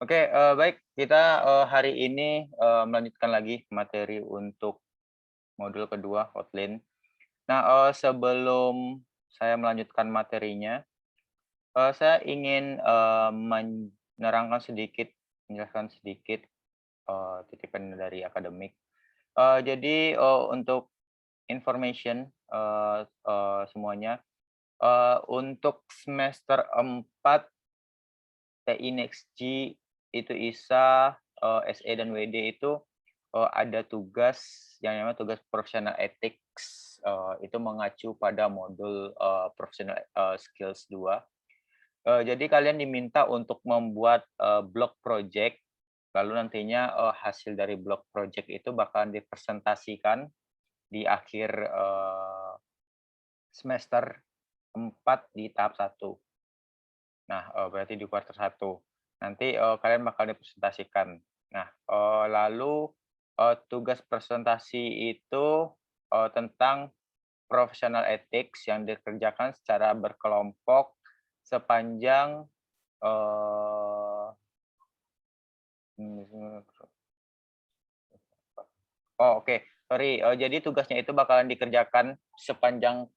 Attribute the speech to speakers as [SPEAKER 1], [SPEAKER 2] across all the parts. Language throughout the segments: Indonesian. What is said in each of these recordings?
[SPEAKER 1] Oke, baik. Kita, hari ini, melanjutkan lagi materi untuk modul kedua, Kotlin. Nah, sebelum saya melanjutkan materinya, saya ingin, menerangkan sedikit, menjelaskan sedikit, titipan dari akademik. Jadi, untuk information, semuanya, untuk semester 4 TI Next G itu ISA, SE dan WD itu, ada tugas yang namanya tugas professional ethics, itu mengacu pada modul, professional, skills 2. Jadi kalian diminta untuk membuat, blog project, lalu nantinya, hasil dari blog project itu bakalan dipresentasikan di akhir, semester 4 di tahap 1. Nah, berarti di kuartal 1. Nanti, kalian bakal dipresentasikan. Nah, lalu, tugas presentasi itu, tentang professional ethics yang dikerjakan secara berkelompok sepanjang, eee, oh, oke, sorry, jadi tugasnya itu bakalan dikerjakan sepanjang,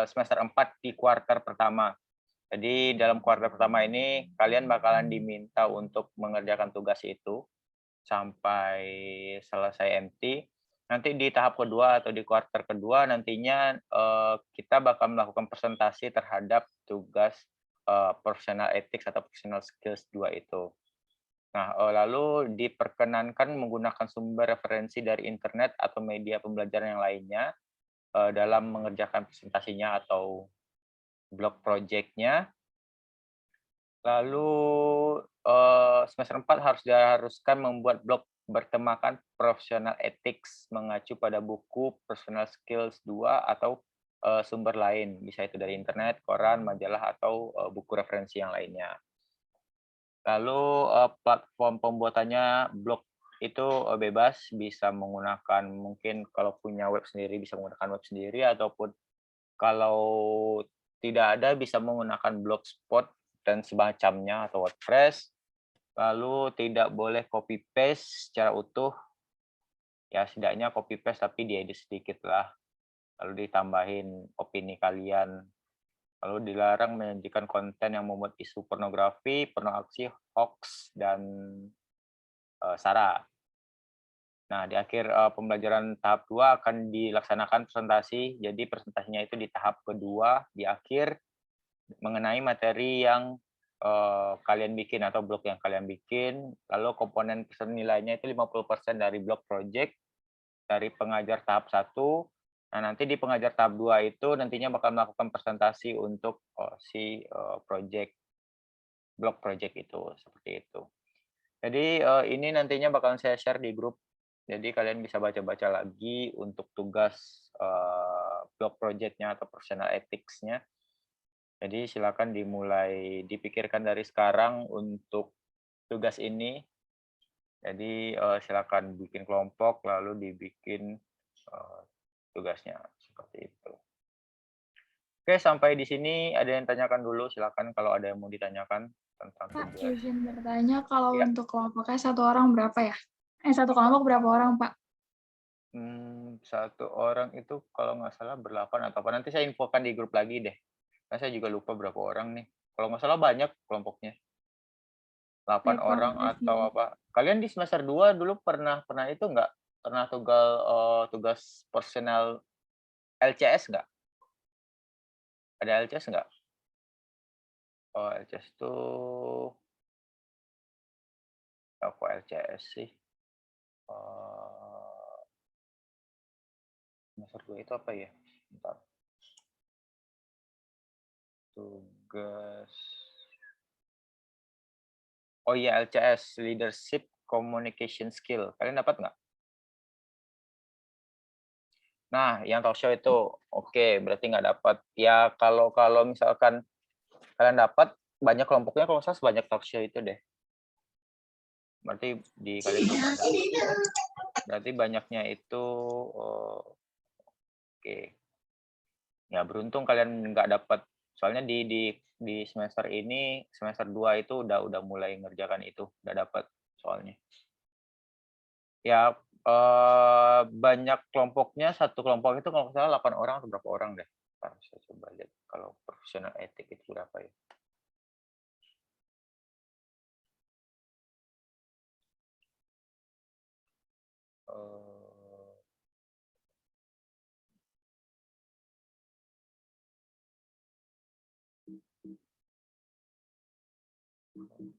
[SPEAKER 1] semester 4 di kuartal pertama. Jadi dalam kuartal pertama ini kalian bakalan diminta untuk mengerjakan tugas itu sampai selesai MT. Nanti di tahap kedua atau di kuartal kedua nantinya, kita bakal melakukan presentasi terhadap tugas, personal ethics atau personal skills 2 itu. Nah, lalu diperkenankan menggunakan sumber referensi dari internet atau media pembelajaran yang lainnya, dalam mengerjakan presentasinya atau blog project-nya. Lalu, semester 4 harus diharuskan membuat blog bertemakan professional ethics mengacu pada buku Personal Skills 2 atau, sumber lain, bisa itu dari internet, koran, majalah, atau, buku referensi yang lainnya. Lalu, platform pembuatannya blog itu, bebas, bisa menggunakan mungkin kalau punya web sendiri bisa menggunakan web sendiri, ataupun kalau tidak ada bisa menggunakan Blogspot dan semacamnya atau WordPress. Lalu tidak boleh copy paste secara utuh, ya setidaknya copy paste tapi diedit sedikit lah, lalu ditambahin opini kalian. Lalu dilarang menyajikan konten yang memuat isu pornografi, pornografi, hoax, dan, sara. Nah, di akhir, pembelajaran tahap 2 akan dilaksanakan presentasi, jadi presentasinya itu di tahap kedua, di akhir, mengenai materi yang, kalian bikin atau blog yang kalian bikin, lalu komponen nilainya itu 50% dari blog project, dari pengajar tahap 1. Nah, nanti di pengajar tahap 2 itu nantinya bakal melakukan presentasi untuk, project, blog project itu, seperti itu. Jadi, ini nantinya bakalan saya share di grup, jadi kalian bisa baca-baca lagi untuk tugas, blog project-nya atau personal ethics-nya. Jadi silakan dimulai dipikirkan dari sekarang untuk tugas ini. Jadi, silakan bikin kelompok lalu dibikin, tugasnya, seperti itu. Oke, sampai di sini ada yang tanyakan dulu, silakan kalau ada yang mau ditanyakan tentang
[SPEAKER 2] Pak,
[SPEAKER 1] tugas.
[SPEAKER 2] izin bertanya kalau
[SPEAKER 1] Ya,
[SPEAKER 2] untuk kelompoknya satu orang berapa ya? Satu kelompok berapa orang, Pak?
[SPEAKER 1] 1 orang itu kalau nggak salah ber-8 atau apa, nanti saya infokan di grup lagi deh, karena saya juga lupa berapa orang nih. Kalau nggak salah banyak kelompoknya, 8
[SPEAKER 2] Baik, Pak,
[SPEAKER 1] orang atau
[SPEAKER 2] makasih.
[SPEAKER 1] apa. Kalian di semester 2 dulu pernah pernah itu nggak, pernah tugas personal LCS nggak? Ada LCS nggak? Oh, LCS tuh apa LCS sih? Eee, semester 2 itu apa ya? Bentar, tugas, oh iya LCS, Leadership Communication Skill. Kalian dapat nggak? Nah, yang talkshow itu, oke, berarti nggak dapat. Ya kalau kalau misalkan kalian dapat, banyak kelompoknya kalau nggak salah sebanyak talkshow itu deh. Berarti di kalian belum ada. Berarti banyaknya itu, oke. Ya beruntung kalian nggak dapat, soalnya di di semester ini, semester 2 itu udah mulai ngerjakan itu, udah dapat soalnya. Ya, banyak kelompoknya, satu kelompok itu kalau nggak salah 8 orang atau berapa orang deh. Entar saya coba lihat kalau profesional etik itu berapa ya. Eee Hmm.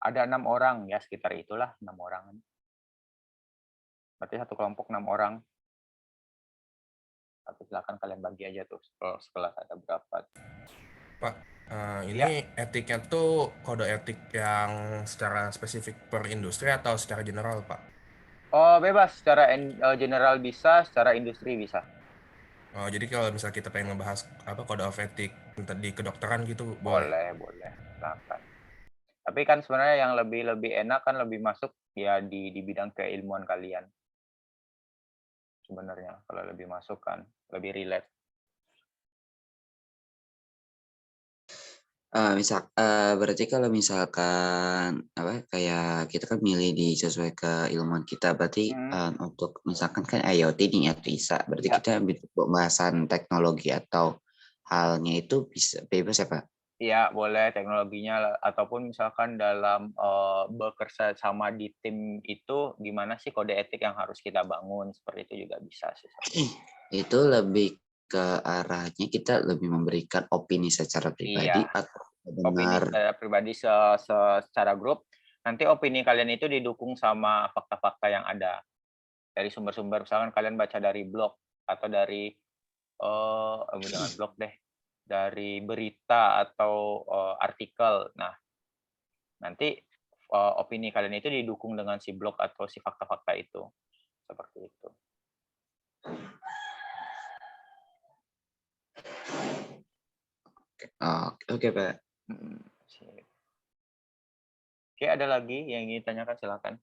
[SPEAKER 1] Ada 6 orang, ya sekitar itulah 6 orangan. Berarti satu kelompok 6 orang. Tapi silakan kalian bagi aja tuh kalau sekelas ada berapa.
[SPEAKER 3] Pak,
[SPEAKER 1] Ya,
[SPEAKER 3] ini etiknya tuh kode etik yang secara spesifik per industri atau secara general, Pak?
[SPEAKER 1] oh bebas, secara general bisa, secara industri bisa.
[SPEAKER 3] Oh, jadi kalau misalnya kita pengen ngebahas apa kode of etik di kedokteran gitu, boleh?
[SPEAKER 1] Boleh, silakan. Tapi kan sebenarnya yang lebih enak kan lebih masuk ya di bidang keilmuan kalian. Sebenarnya kalau lebih masuk kan, lebih relate.
[SPEAKER 4] Berarti kalau misalkan apa kayak kita kan milih sesuai keilmuan kita, berarti untuk misalkan kan IoT nih atau ISA, berarti
[SPEAKER 1] Ya.
[SPEAKER 4] kita ambil pembahasan teknologi atau halnya itu bisa bebas ya Pak?
[SPEAKER 1] Iya, boleh teknologinya ataupun misalkan dalam bekerja sama di tim itu gimana sih kode etik yang harus kita bangun, seperti itu juga bisa sih.
[SPEAKER 4] Itu lebih ke arahnya kita lebih memberikan opini secara pribadi
[SPEAKER 1] Iya,
[SPEAKER 4] atau
[SPEAKER 1] opini
[SPEAKER 4] benar
[SPEAKER 1] secara pribadi secara grup, nanti opini kalian itu didukung sama fakta-fakta yang ada dari sumber-sumber, misalkan kalian baca dari blog atau dari jangan blog deh, dari berita atau artikel. Nah, nanti opini kalian itu didukung dengan si blog atau si fakta-fakta itu, seperti itu.
[SPEAKER 4] Oke Pak.
[SPEAKER 1] Sip. Oke, ada lagi yang ingin ditanyakan, silakan.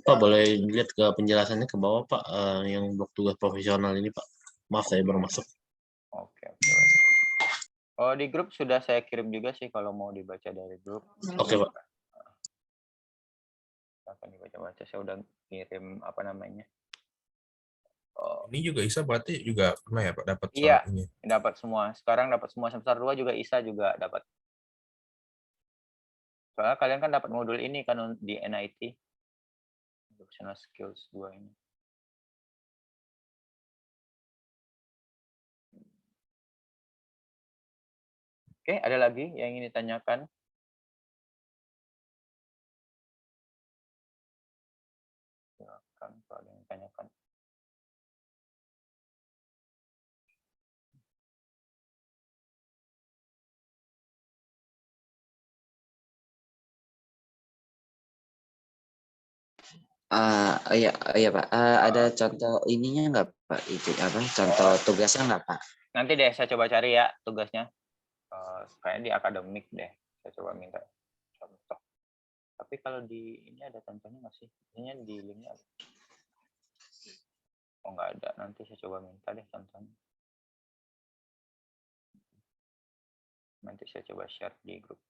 [SPEAKER 5] Pak boleh dilihat ke penjelasannya ke bawah Pak, yang blok tugas profesional ini Pak. Maaf saya baru masuk.
[SPEAKER 1] Oke. Oh, di grup sudah saya kirim juga sih kalau mau dibaca dari grup.
[SPEAKER 5] Oke Pak.
[SPEAKER 1] Akan dibaca-baca, saya udah kirim apa namanya.
[SPEAKER 3] Ini juga ISA berarti juga pernah ya Pak dapat soal
[SPEAKER 1] Iya,
[SPEAKER 3] ini?
[SPEAKER 1] dapat semua. Sekarang dapat semua, semester 2 juga ISA juga dapat. Soalnya kalian kan dapat modul ini kan di NIT. Educational Skills 2 ini. Oke, ada lagi yang ingin ditanyakan? Silakan kalau ada yang ditanyakan.
[SPEAKER 4] Iya Pak. Ada contoh ininya nggak Pak? Itu apa? Contoh tugasnya nggak Pak?
[SPEAKER 1] Nanti deh saya coba cari ya tugasnya. Kayaknya di akademik deh. Saya coba minta contoh. Tapi kalau di ini ada contohnya nggak sih? Ini di linknya ada. Oh nggak ada. Nanti saya coba minta deh contohnya. Nanti saya coba share di grup.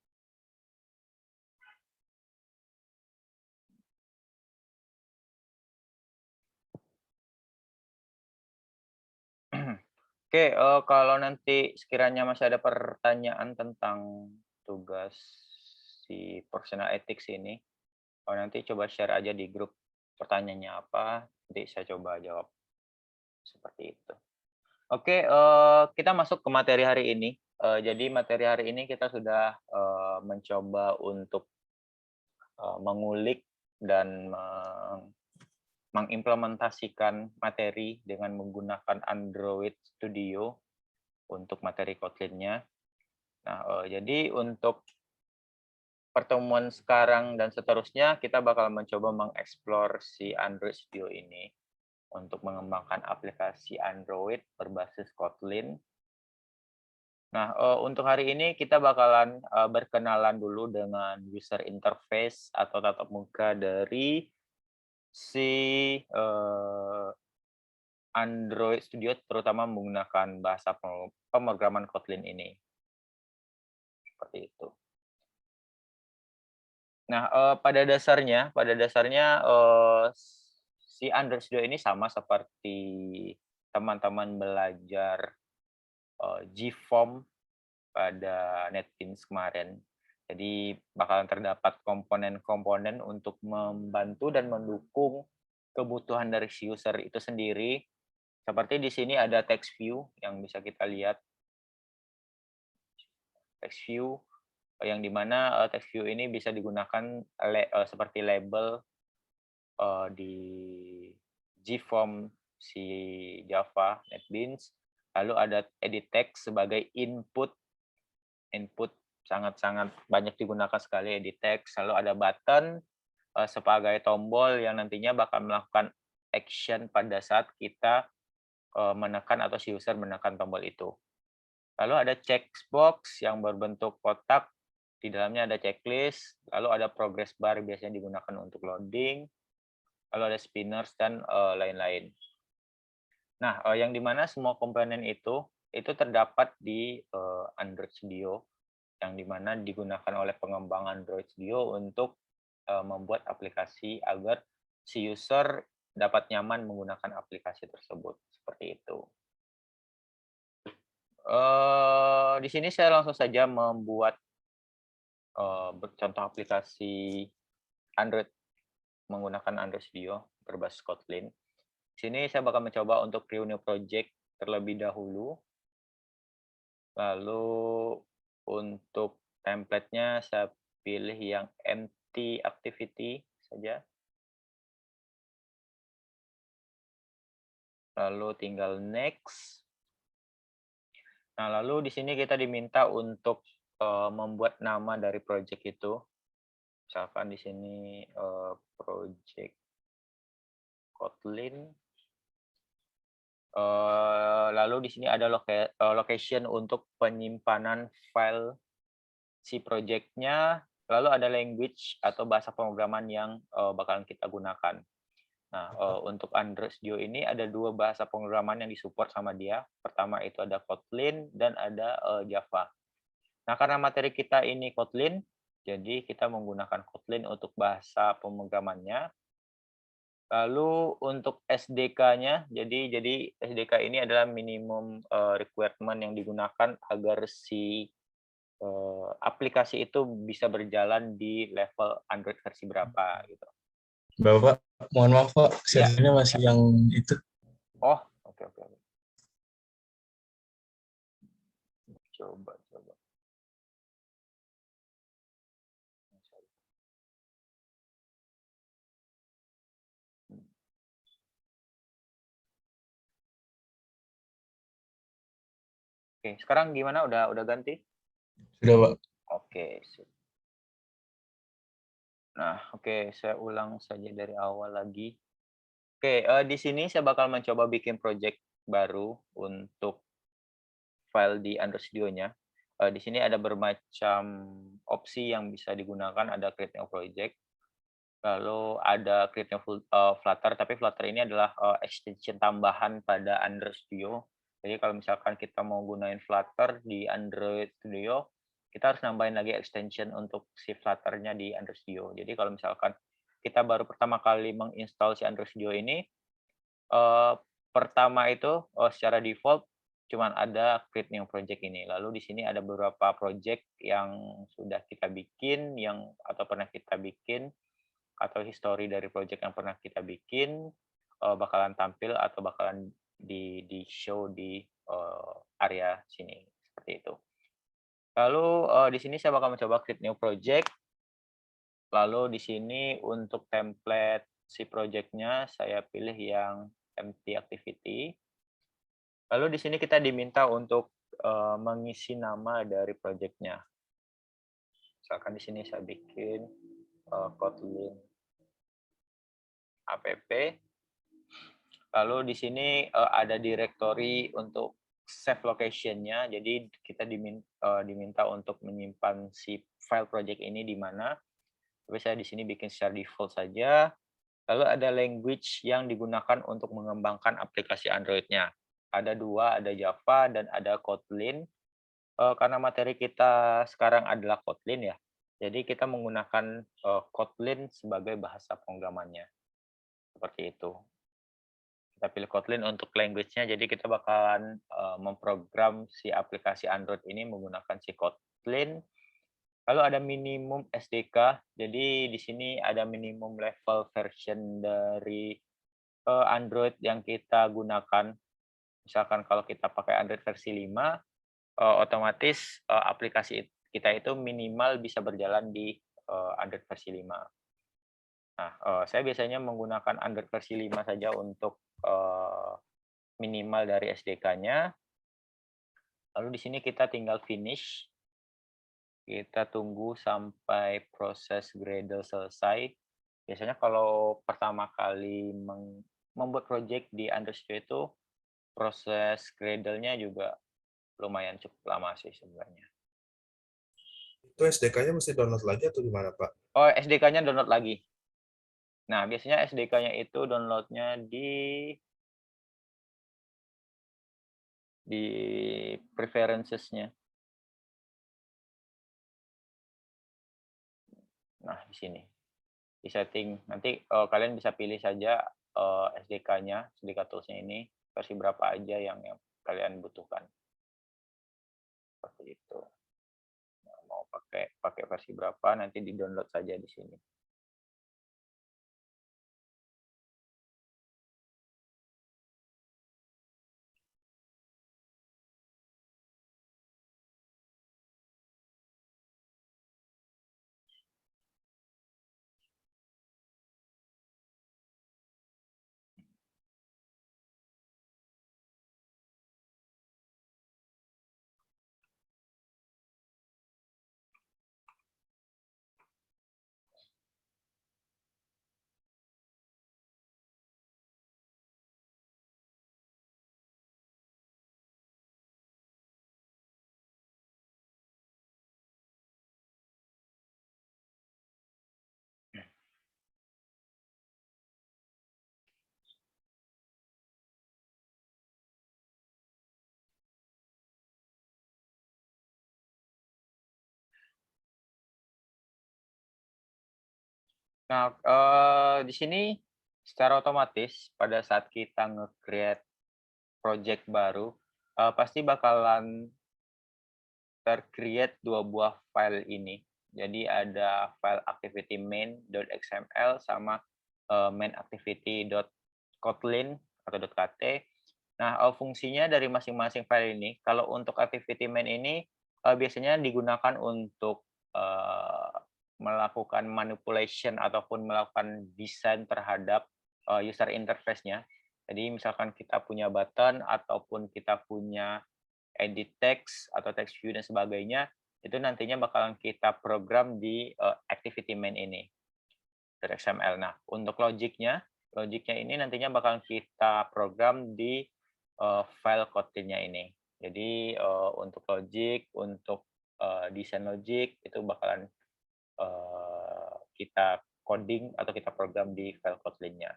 [SPEAKER 1] Oke, kalau nanti sekiranya masih ada pertanyaan tentang tugas si personal ethics ini, nanti coba share aja di grup pertanyaannya apa, nanti saya coba jawab seperti itu. Oke, kita masuk ke materi hari ini. Jadi materi hari ini kita sudah mencoba untuk mengulik dan mengimplementasikan materi dengan menggunakan Android Studio untuk materi Kotlin-nya. Nah, jadi untuk pertemuan sekarang dan seterusnya kita bakal mencoba mengeksplor si Android Studio ini untuk mengembangkan aplikasi Android berbasis Kotlin. Nah, untuk hari ini kita bakalan berkenalan dulu dengan user interface atau tatap muka dari si Android Studio, terutama menggunakan bahasa pemrograman Kotlin ini. Seperti itu. Nah, pada dasarnya si Android Studio ini sama seperti teman-teman belajar GFOAM pada NetBeans kemarin. Jadi bakalan terdapat komponen-komponen untuk membantu dan mendukung kebutuhan dari si user itu sendiri. Seperti di sini ada text view yang bisa kita lihat. Text view yang dimana text view ini bisa digunakan seperti label di GFOAM si Java NetBeans. Lalu ada edit text sebagai input sangat-sangat banyak digunakan sekali edit text. Lalu ada button sebagai tombol yang nantinya bakal melakukan action pada saat kita menekan atau si user menekan tombol itu. Lalu ada checkbox yang berbentuk kotak, di dalamnya ada checklist, lalu ada progress bar biasanya digunakan untuk loading, lalu ada spinners dan lain-lain. Nah, yang dimana semua komponen itu terdapat di Android Studio, yang dimana digunakan oleh pengembang Android Studio untuk membuat aplikasi agar si user dapat nyaman menggunakan aplikasi tersebut. Seperti itu. Di sini saya langsung saja membuat contoh aplikasi Android menggunakan Android Studio berbasis Kotlin. Di sini saya bakal mencoba untuk create new project terlebih dahulu. Lalu untuk template-nya saya pilih yang empty activity saja. Lalu tinggal next. Nah, lalu di sini kita diminta untuk membuat nama dari project itu. Misalkan di sini project Kotlin. Lalu di sini ada location untuk penyimpanan file si project-nya. Lalu ada language atau bahasa pemrograman yang bakalan kita gunakan. Nah, untuk Android Studio ini ada 2 bahasa pemrograman yang disupport sama dia. Pertama itu ada Kotlin dan ada Java. Nah, karena materi kita ini Kotlin, jadi kita menggunakan Kotlin untuk bahasa pemrogramannya. Lalu untuk SDK-nya, jadi SDK ini adalah minimum requirement yang digunakan agar si aplikasi itu bisa berjalan di level Android versi berapa gitu.
[SPEAKER 6] Bapak, mohon maaf Pak,
[SPEAKER 1] Ya.
[SPEAKER 6] servernya masih yang itu.
[SPEAKER 1] Oh, oke. Coba. Oke, sekarang gimana? Udah ganti?
[SPEAKER 6] Sudah Pak.
[SPEAKER 1] Oke. Nah, oke, saya ulang saja dari awal lagi. Oke, di sini saya bakal mencoba bikin project baru untuk file di Android Studio-nya. Di sini ada bermacam opsi yang bisa digunakan, ada create new project, lalu ada create new Flutter, tapi Flutter ini adalah extension tambahan pada Android Studio. Jadi kalau misalkan kita mau gunain Flutter di Android Studio, kita harus nambahin lagi extension untuk si Flutter-nya di Android Studio. Jadi kalau misalkan kita baru pertama kali menginstal si Android Studio ini, pertama itu secara default cuman ada create new project ini. Lalu di sini ada beberapa project yang sudah kita bikin, atau pernah kita bikin, atau history dari project yang pernah kita bikin bakalan tampil atau bakalan di show di area sini seperti itu. Lalu di sini saya bakal mencoba create new project. Lalu di sini untuk template si project-nya saya pilih yang empty activity. Lalu di sini kita diminta untuk mengisi nama dari project-nya. Misalkan di sini saya bikin Kotlin app. Lalu di sini ada directory untuk save location-nya. Jadi kita diminta untuk menyimpan si file project ini di mana. Tapi saya di sini bikin secara default saja. Lalu ada language yang digunakan untuk mengembangkan aplikasi Android-nya. Ada dua, ada Java dan ada Kotlin. Karena materi kita sekarang adalah Kotlin ya, jadi kita menggunakan Kotlin sebagai bahasa pemrogramannya. Seperti itu. Kita pilih Kotlin untuk language-nya, jadi kita bakalan memprogram si aplikasi Android ini menggunakan si Kotlin. Lalu ada minimum SDK, jadi di sini ada minimum level version dari Android yang kita gunakan. Misalkan kalau kita pakai Android versi 5, otomatis aplikasi kita itu minimal bisa berjalan di Android versi 5. Nah, saya biasanya menggunakan Android versi 5 saja untuk minimal dari SDK-nya. Lalu di sini kita tinggal finish. Kita tunggu sampai proses Gradle selesai. Biasanya kalau pertama kali membuat project di Android Studio itu, proses Gradle-nya juga lumayan cukup lama sih sebenarnya.
[SPEAKER 3] Itu SDK-nya mesti download lagi atau gimana, Pak?
[SPEAKER 1] Oh, SDK-nya download lagi. Nah, biasanya SDK-nya itu download-nya di preferences-nya. Nah, di sini. Di setting. Nanti kalian bisa pilih saja SDK-nya, SDK tools-nya ini, versi berapa aja yang kalian butuhkan. Seperti itu. Nah, mau pakai versi berapa, nanti di-download saja di sini. Nah, di sini secara otomatis pada saat kita nge-create project baru, pasti bakalan ter-create dua buah file ini. Jadi ada file activity main.xml sama main activity.kotlin atau .kt. Nah, fungsinya dari masing-masing file ini, kalau untuk activity main ini biasanya digunakan untuk melakukan manipulation ataupun melakukan desain terhadap user interface-nya. Jadi misalkan kita punya button ataupun kita punya edit text atau text view dan sebagainya, itu nantinya bakalan kita program di activity main ini. .xml. Nah, untuk logiknya ini nantinya bakalan kita program di file Kotlin-nya ini. Jadi untuk logic, untuk desain logic itu bakalan kita coding atau kita program di file Kotlin-nya.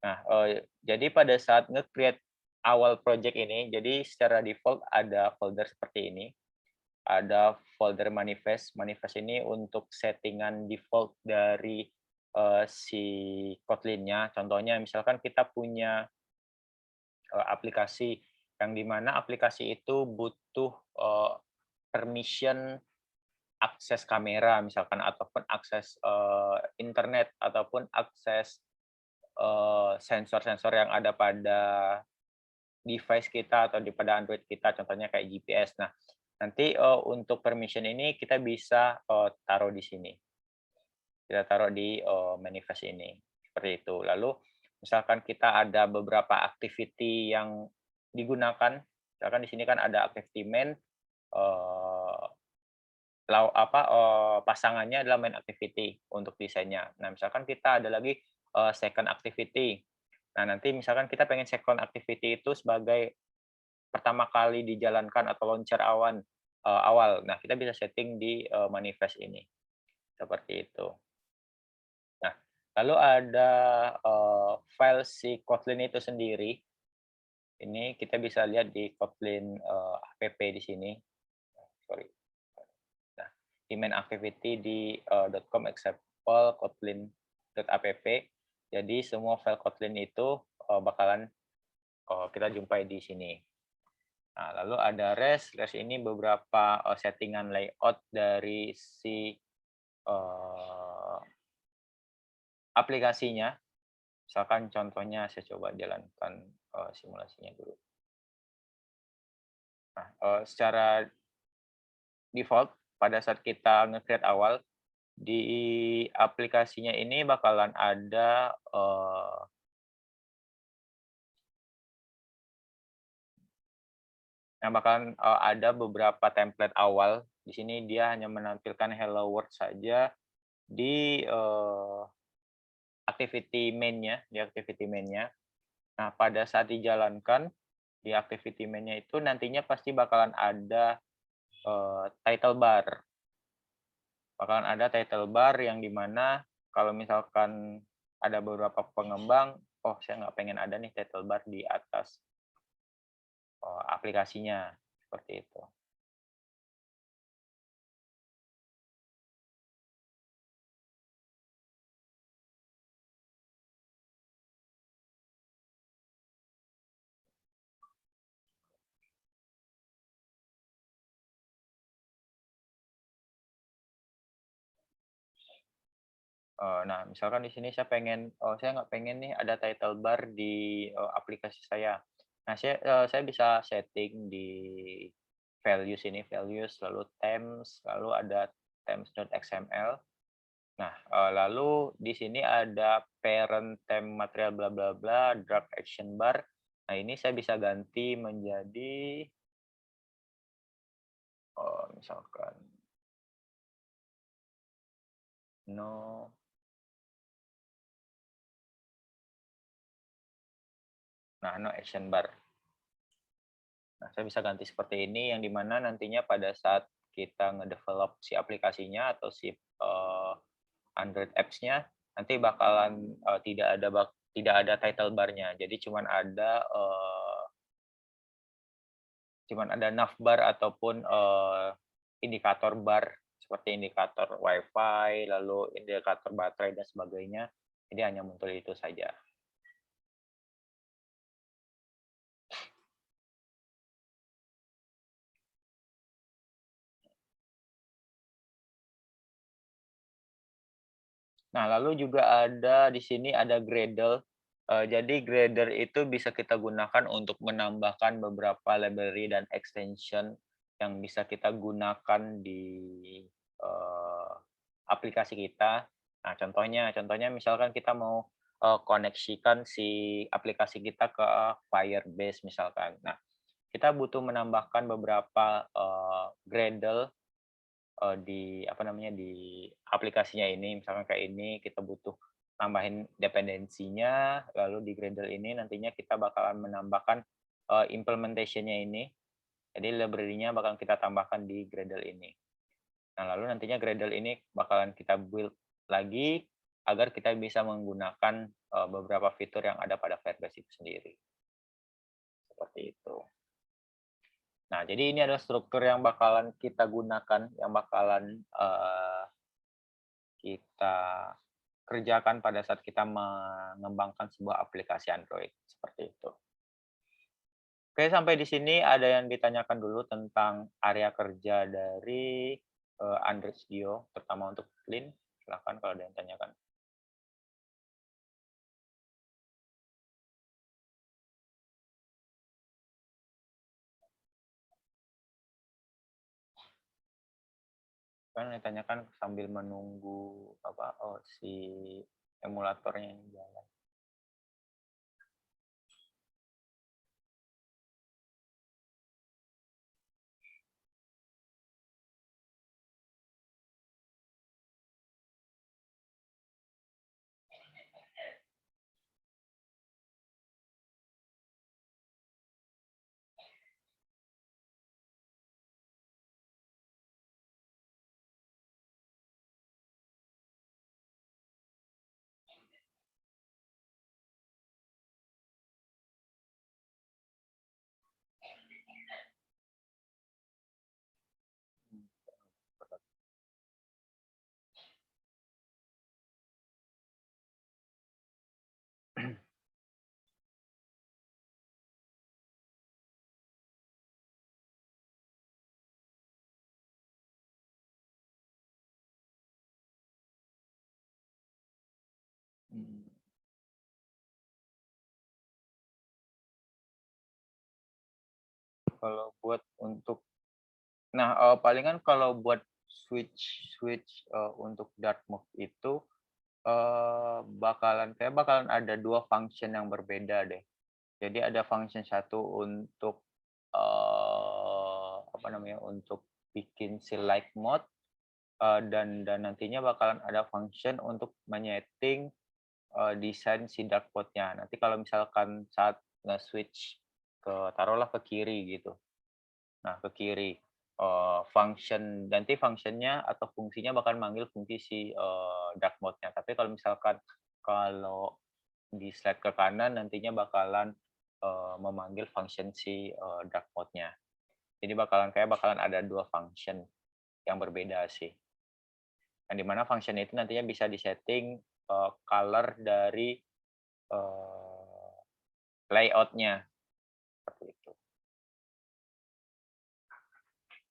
[SPEAKER 1] Nah, jadi pada saat nge-create awal project ini, jadi secara default ada folder seperti ini. Ada folder manifest. Manifest ini untuk settingan default dari si Kotlin-nya. Contohnya misalkan kita punya aplikasi yang dimana aplikasi itu butuh permission akses kamera misalkan, ataupun akses internet, ataupun akses sensor-sensor yang ada pada device kita atau pada Android kita, contohnya kayak GPS. Nah, nanti untuk permission ini kita bisa taruh di sini. Kita taruh di manifest ini. seperti itu. Lalu misalkan kita ada beberapa activity yang digunakan, misalkan di sini kan ada activity main, pasangannya adalah main activity untuk desainnya. Nah, misalkan kita ada lagi second activity. Nah, nanti misalkan kita pengen second activity itu sebagai pertama kali dijalankan atau launcher awal. Nah, kita bisa setting di manifest ini. Seperti itu. Nah, lalu ada file si Kotlin itu sendiri. Ini kita bisa lihat di Kotlin app di sini. Sorry. Nah, di main activity di .com example kotlin.app. Jadi semua file Kotlin itu bakalan kita jumpai di sini. Nah, lalu ada REST. REST ini beberapa settingan layout dari si aplikasinya. Misalkan contohnya saya coba jalankan simulasinya dulu. Nah, secara default pada saat kita nge-create awal di aplikasinya ini bakalan ada ada beberapa template awal. Di sini dia hanya menampilkan hello world saja di activity main-nya, Nah, pada saat dijalankan di activity main-nya itu nantinya pasti bakalan ada title bar. Bakalan ada title bar yang dimana kalau misalkan ada beberapa pengembang, saya nggak pengen ada nih title bar di atas aplikasinya, seperti itu. Nah, misalkan di sini saya nggak pengen nih ada title bar di aplikasi saya. Nah, saya bisa setting di values ini, lalu themes, lalu ada themes.xml. Nah, lalu di sini ada parent theme material bla bla bla, drag action bar. Nah, ini saya bisa ganti menjadi misalkan no action bar. Nah, saya bisa ganti seperti ini yang dimana nantinya pada saat kita ngedevelop si aplikasinya atau si Android apps-nya nanti bakalan tidak ada title bar-nya. Jadi cuman ada navbar ataupun indikator bar seperti indikator WiFi, lalu indikator baterai dan sebagainya. Jadi hanya muncul itu saja. Nah, lalu juga ada di sini ada Gradle. Jadi Gradle itu bisa kita gunakan untuk menambahkan beberapa library dan extension yang bisa kita gunakan di aplikasi kita. Nah, contohnya misalkan kita mau koneksikan si aplikasi kita ke Firebase misalkan. Nah, kita butuh menambahkan beberapa Gradle di aplikasinya ini, misalkan kayak ini kita butuh nambahin dependensinya, lalu di Gradle ini nantinya kita bakalan menambahkan implementation-nya ini. Jadi library-nya bakalan kita tambahkan di Gradle ini. Nah, lalu nantinya Gradle ini bakalan kita build lagi agar kita bisa menggunakan beberapa fitur yang ada pada Firebase itu sendiri. Seperti itu. Nah, jadi ini adalah struktur yang bakalan kita gunakan, yang bakalan kita kerjakan pada saat kita mengembangkan sebuah aplikasi Android. Seperti itu. Oke, sampai di sini ada yang ditanyakan dulu tentang area kerja dari Android Studio, terutama untuk Kotlin. Silakan kalau ada yang tanyakan. Kan ditanyakan sambil menunggu si emulatornya ini jalan. Hmm. Kalau buat untuk palingan kalau buat switch untuk dark mode itu bakalan ada 2 function yang berbeda deh. Jadi ada function satu untuk untuk bikin si light mode dan nantinya bakalan ada function untuk menyeting desain si dark mode-nya. Nanti kalau misalkan saat nge-switch taruhlah ke kiri gitu. Nah, ke kiri nanti functionnya atau fungsinya bakal manggil fungsi si dark mode-nya. Tapi kalau misalkan di slide ke kanan nantinya bakalan memanggil function si dark mode-nya. Jadi bakalan ada 2 function yang berbeda sih. Yang dimana function itu nantinya bisa disetting color dari layout-nya seperti itu.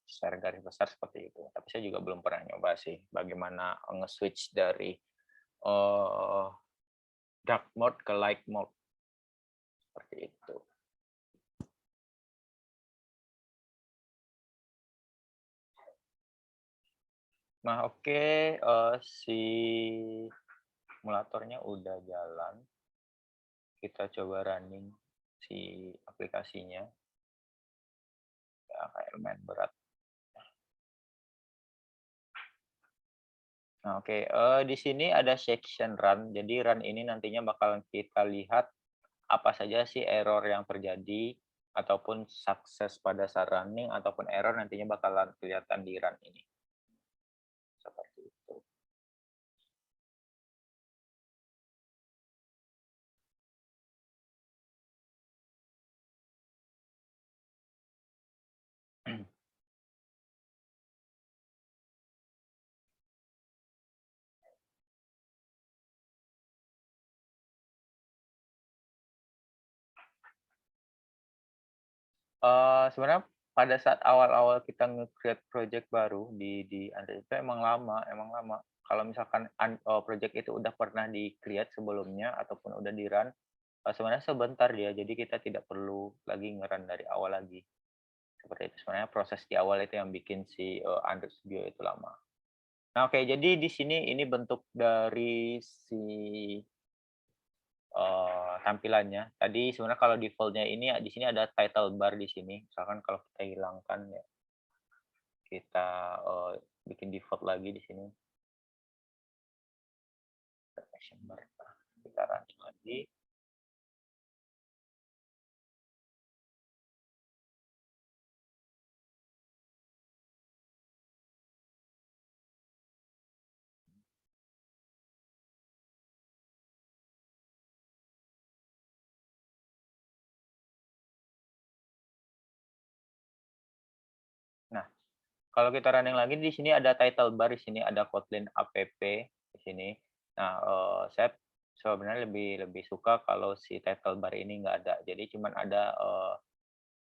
[SPEAKER 1] Secara garis besar seperti itu. Tapi saya juga belum pernah nyoba sih bagaimana nge-switch dari dark mode ke light mode. Seperti itu. Nah, oke, si simulatornya udah jalan. Kita coba running si aplikasinya. Ya, kayak lumayan berat. Nah, oke, di sini ada section run. Jadi run ini nantinya bakalan kita lihat apa saja sih error yang terjadi ataupun sukses pada saat running ataupun error nantinya bakalan kelihatan di run ini. Seperti itu. Sebenarnya pada saat awal-awal kita nge-create project baru di Android itu emang lama. Kalau misalkan project itu udah pernah di-create sebelumnya ataupun udah di-run, sebenarnya sebentar dia, jadi kita tidak perlu lagi nge-run dari awal lagi. Seperti itu. Sebenarnya proses di awal itu yang bikin si Android Studio itu lama. Nah, oke, jadi di sini ini bentuk dari si tampilannya. Tadi sebenarnya kalau default-nya ini di sini ada title bar di sini. Misalkan kalau kita hilangkan ya, kita bikin default lagi di sini. Action bar. Kita running lagi. Nah, kalau kita running lagi di sini ada title bar, di sini ada Kotlin app di sini. Nah, saya sebenarnya lebih suka kalau si title bar ini nggak ada. Jadi cuman ada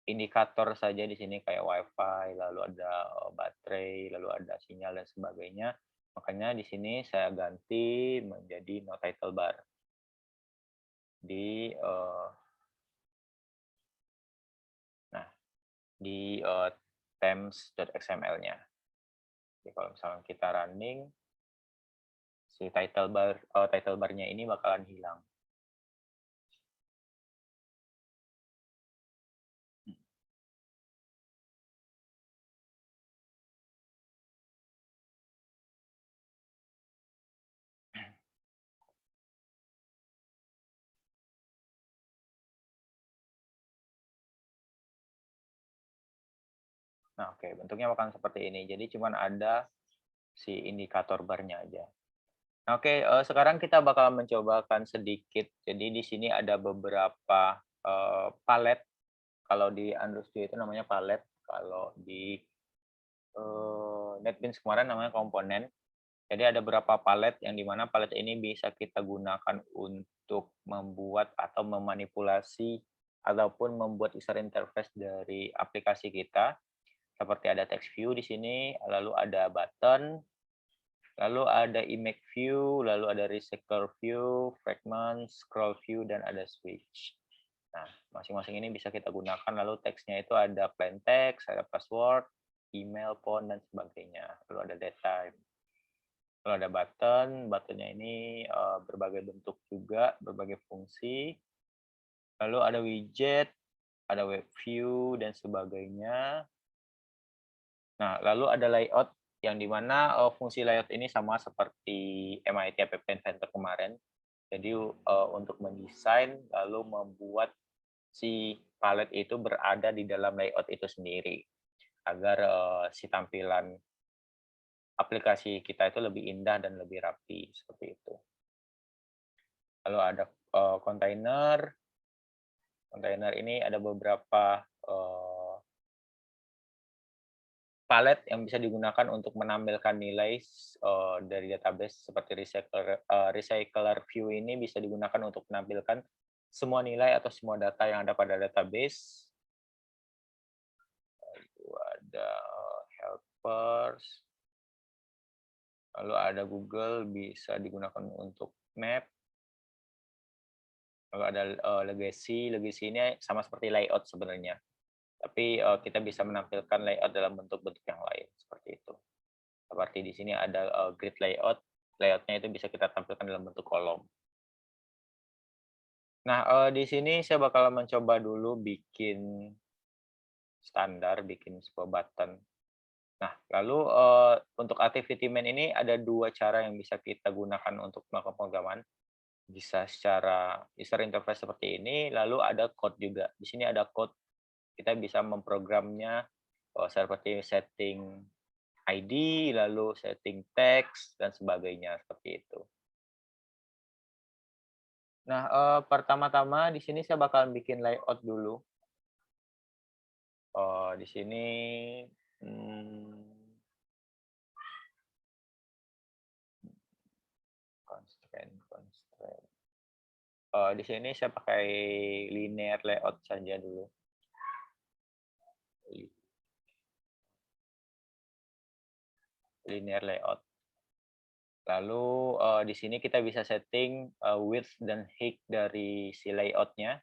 [SPEAKER 1] indikator saja di sini kayak WiFi, lalu ada baterai, lalu ada sinyal dan sebagainya. Makanya di sini saya ganti menjadi no title bar di themes.xml-nya. Jadi kalau misalnya kita running si title bar-nya ini bakalan hilang. Nah, oke, bentuknya bakalan seperti ini. Jadi cuman ada si indikator bar-nya aja. Nah, oke, sekarang kita bakal mencobakan sedikit. Jadi di sini ada beberapa palet. Kalau di Android itu namanya palet. Kalau di NetBeans kemarin namanya komponen. Jadi ada beberapa palet yang dimana palet ini bisa kita gunakan untuk membuat atau memanipulasi ataupun membuat user interface dari aplikasi kita. Seperti ada text view di sini, lalu ada button, lalu ada image view, lalu ada recycle view, fragment, scroll view, dan ada switch. Nah, masing-masing ini bisa kita gunakan. Lalu teksnya itu ada plain text, ada password, email, phone, dan sebagainya. Lalu ada date time. Lalu ada button, buttonnya ini berbagai bentuk juga, berbagai fungsi. Lalu ada widget, ada web view, dan sebagainya. Nah, lalu ada layout, yang dimana fungsi layout ini sama seperti MIT App Inventor kemarin. Jadi untuk mendesain, lalu membuat si palet itu berada di dalam layout itu sendiri. Agar si tampilan aplikasi kita itu lebih indah dan lebih rapi seperti itu. Lalu ada kontainer. Kontainer ini ada beberapa palet yang bisa digunakan untuk menampilkan nilai dari database seperti recycler view ini bisa digunakan untuk menampilkan semua nilai atau semua data yang ada pada database. Lalu ada helpers. Lalu ada Google, bisa digunakan untuk map. Lalu ada legacy. Legacy ini sama seperti layout sebenarnya. Tapi kita bisa menampilkan layout dalam bentuk-bentuk yang lain. Seperti itu. Seperti di sini ada grid layout. Layoutnya itu bisa kita tampilkan dalam bentuk kolom. Nah, di sini saya bakal mencoba dulu bikin standar, bikin sebuah button. Nah, lalu untuk activity main ini ada dua cara yang bisa kita gunakan untuk melakukan pemrograman. Bisa secara user interface seperti ini, lalu ada code juga. Di sini ada code, kita bisa memprogramnya seperti setting ID, lalu setting text, dan sebagainya seperti itu. Nah, pertama-tama di sini saya bakal bikin layout dulu. Di sini constraint. Di sini saya pakai linear layout saja dulu. Linear layout. Lalu di sini kita bisa setting width dan height dari si layoutnya.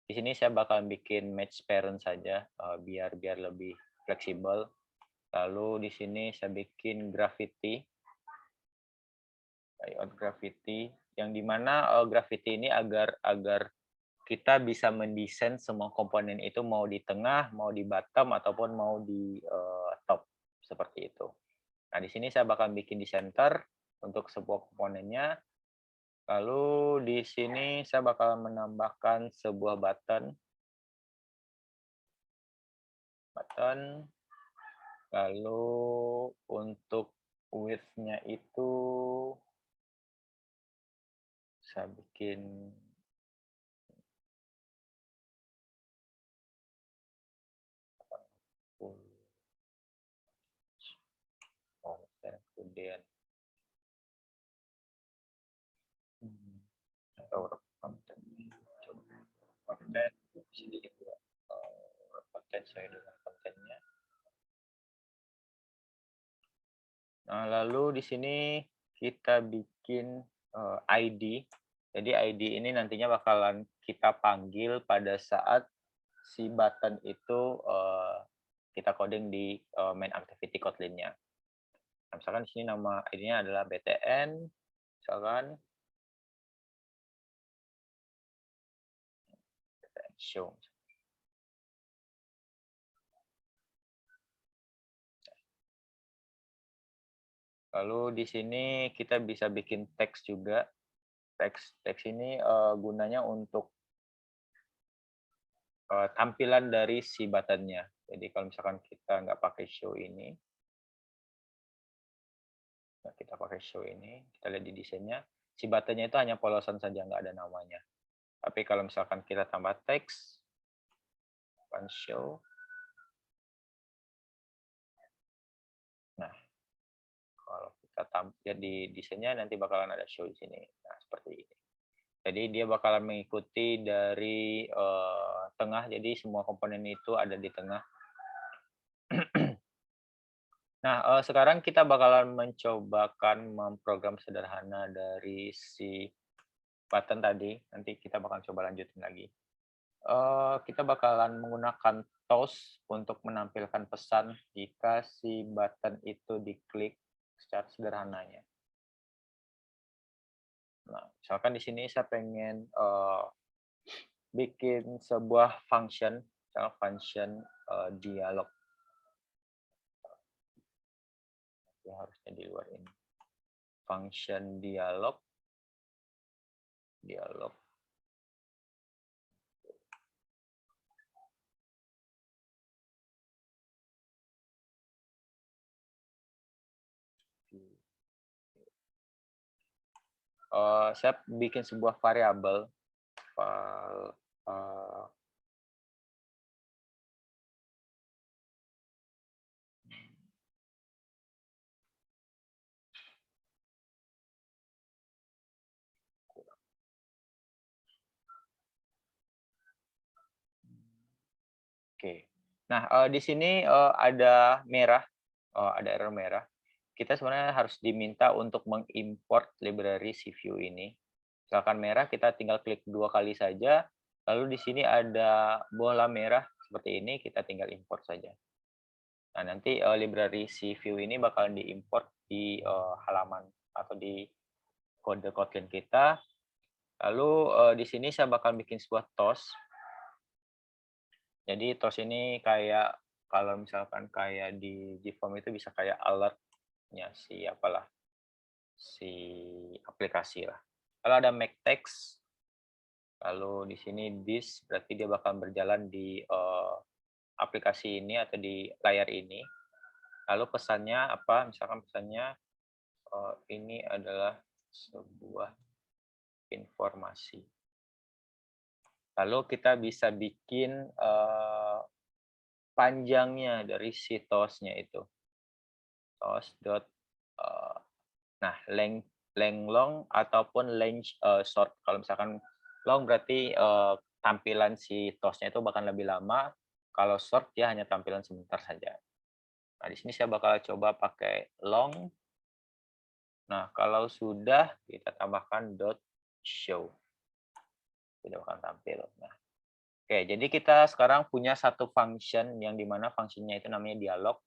[SPEAKER 1] Di sini saya bakal bikin match parent saja biar lebih fleksibel. Lalu di sini saya bikin gravity, layout gravity, yang dimana gravity ini agar kita bisa mendesain semua komponen itu mau di tengah, mau di bottom, ataupun mau di top seperti itu. Nah, di sini saya bakal bikin di center untuk sebuah komponennya. Lalu di sini saya bakal menambahkan sebuah button. Lalu untuk width-nya itu saya bikin kemudian konten saya dengan kontennya. Nah, lalu di sini kita bikin ID. Jadi ID ini nantinya bakalan kita panggil pada saat si button itu kita coding di main activity Kotlin-nya. Nah, misalkan di sini nama ID-nya adalah btn, Misalkan show. Lalu di sini kita bisa bikin teks juga. Teks ini gunanya untuk tampilan dari si buttonnya. Jadi kalau misalkan kita nggak pakai show ini, kita pakai show ini, kita lihat di desainnya, si buttonnya itu hanya polosan saja, nggak ada namanya. Tapi kalau misalkan kita tambah teks, show, nah kalau kita tampil di desainnya nanti bakalan ada show di sini. Nah seperti ini. Jadi dia bakalan mengikuti dari tengah, jadi semua komponen itu ada di tengah. Nah, sekarang kita bakalan mencobakan memprogram sederhana dari si button tadi. Nanti kita bakalan coba lanjutin lagi. Kita bakalan menggunakan toast untuk menampilkan pesan jika si button itu diklik secara sederhananya. Nah, misalkan di sini saya pengen bikin sebuah function, misalnya function dialog. Ya, harusnya di luar ini. Function dialog. Saya bikin sebuah variabel. Oke. Nah, di sini ada merah, ada error merah. Kita sebenarnya harus diminta untuk mengimport library CView ini. Misalkan merah, kita tinggal klik 2 kali saja. Lalu di sini ada bola merah seperti ini, kita tinggal import saja. Nah, nanti library CView ini bakalan diimport di halaman atau di kode Kotlin kita. Lalu di sini saya bakal bikin sebuah toast. Jadi toast ini kayak kalau misalkan kayak di GForm itu bisa kayak alert-nya si aplikasi lah. Kalau ada make text, lalu di sini this berarti dia bakal berjalan di aplikasi ini atau di layar ini. Lalu pesannya apa? Misalkan pesannya ini adalah sebuah informasi. Lalu kita bisa bikin panjangnya dari si toast-nya itu. Toast dot length long ataupun length short. Kalau misalkan long berarti tampilan si toast-nya itu bahkan lebih lama. Kalau short dia hanya tampilan sebentar saja. Nah, di sini saya bakal coba pakai long. Nah, kalau sudah kita tambahkan dot show. Tidak akan tampil. Nah, oke, jadi kita sekarang punya satu function yang dimana fungsinya itu namanya dialog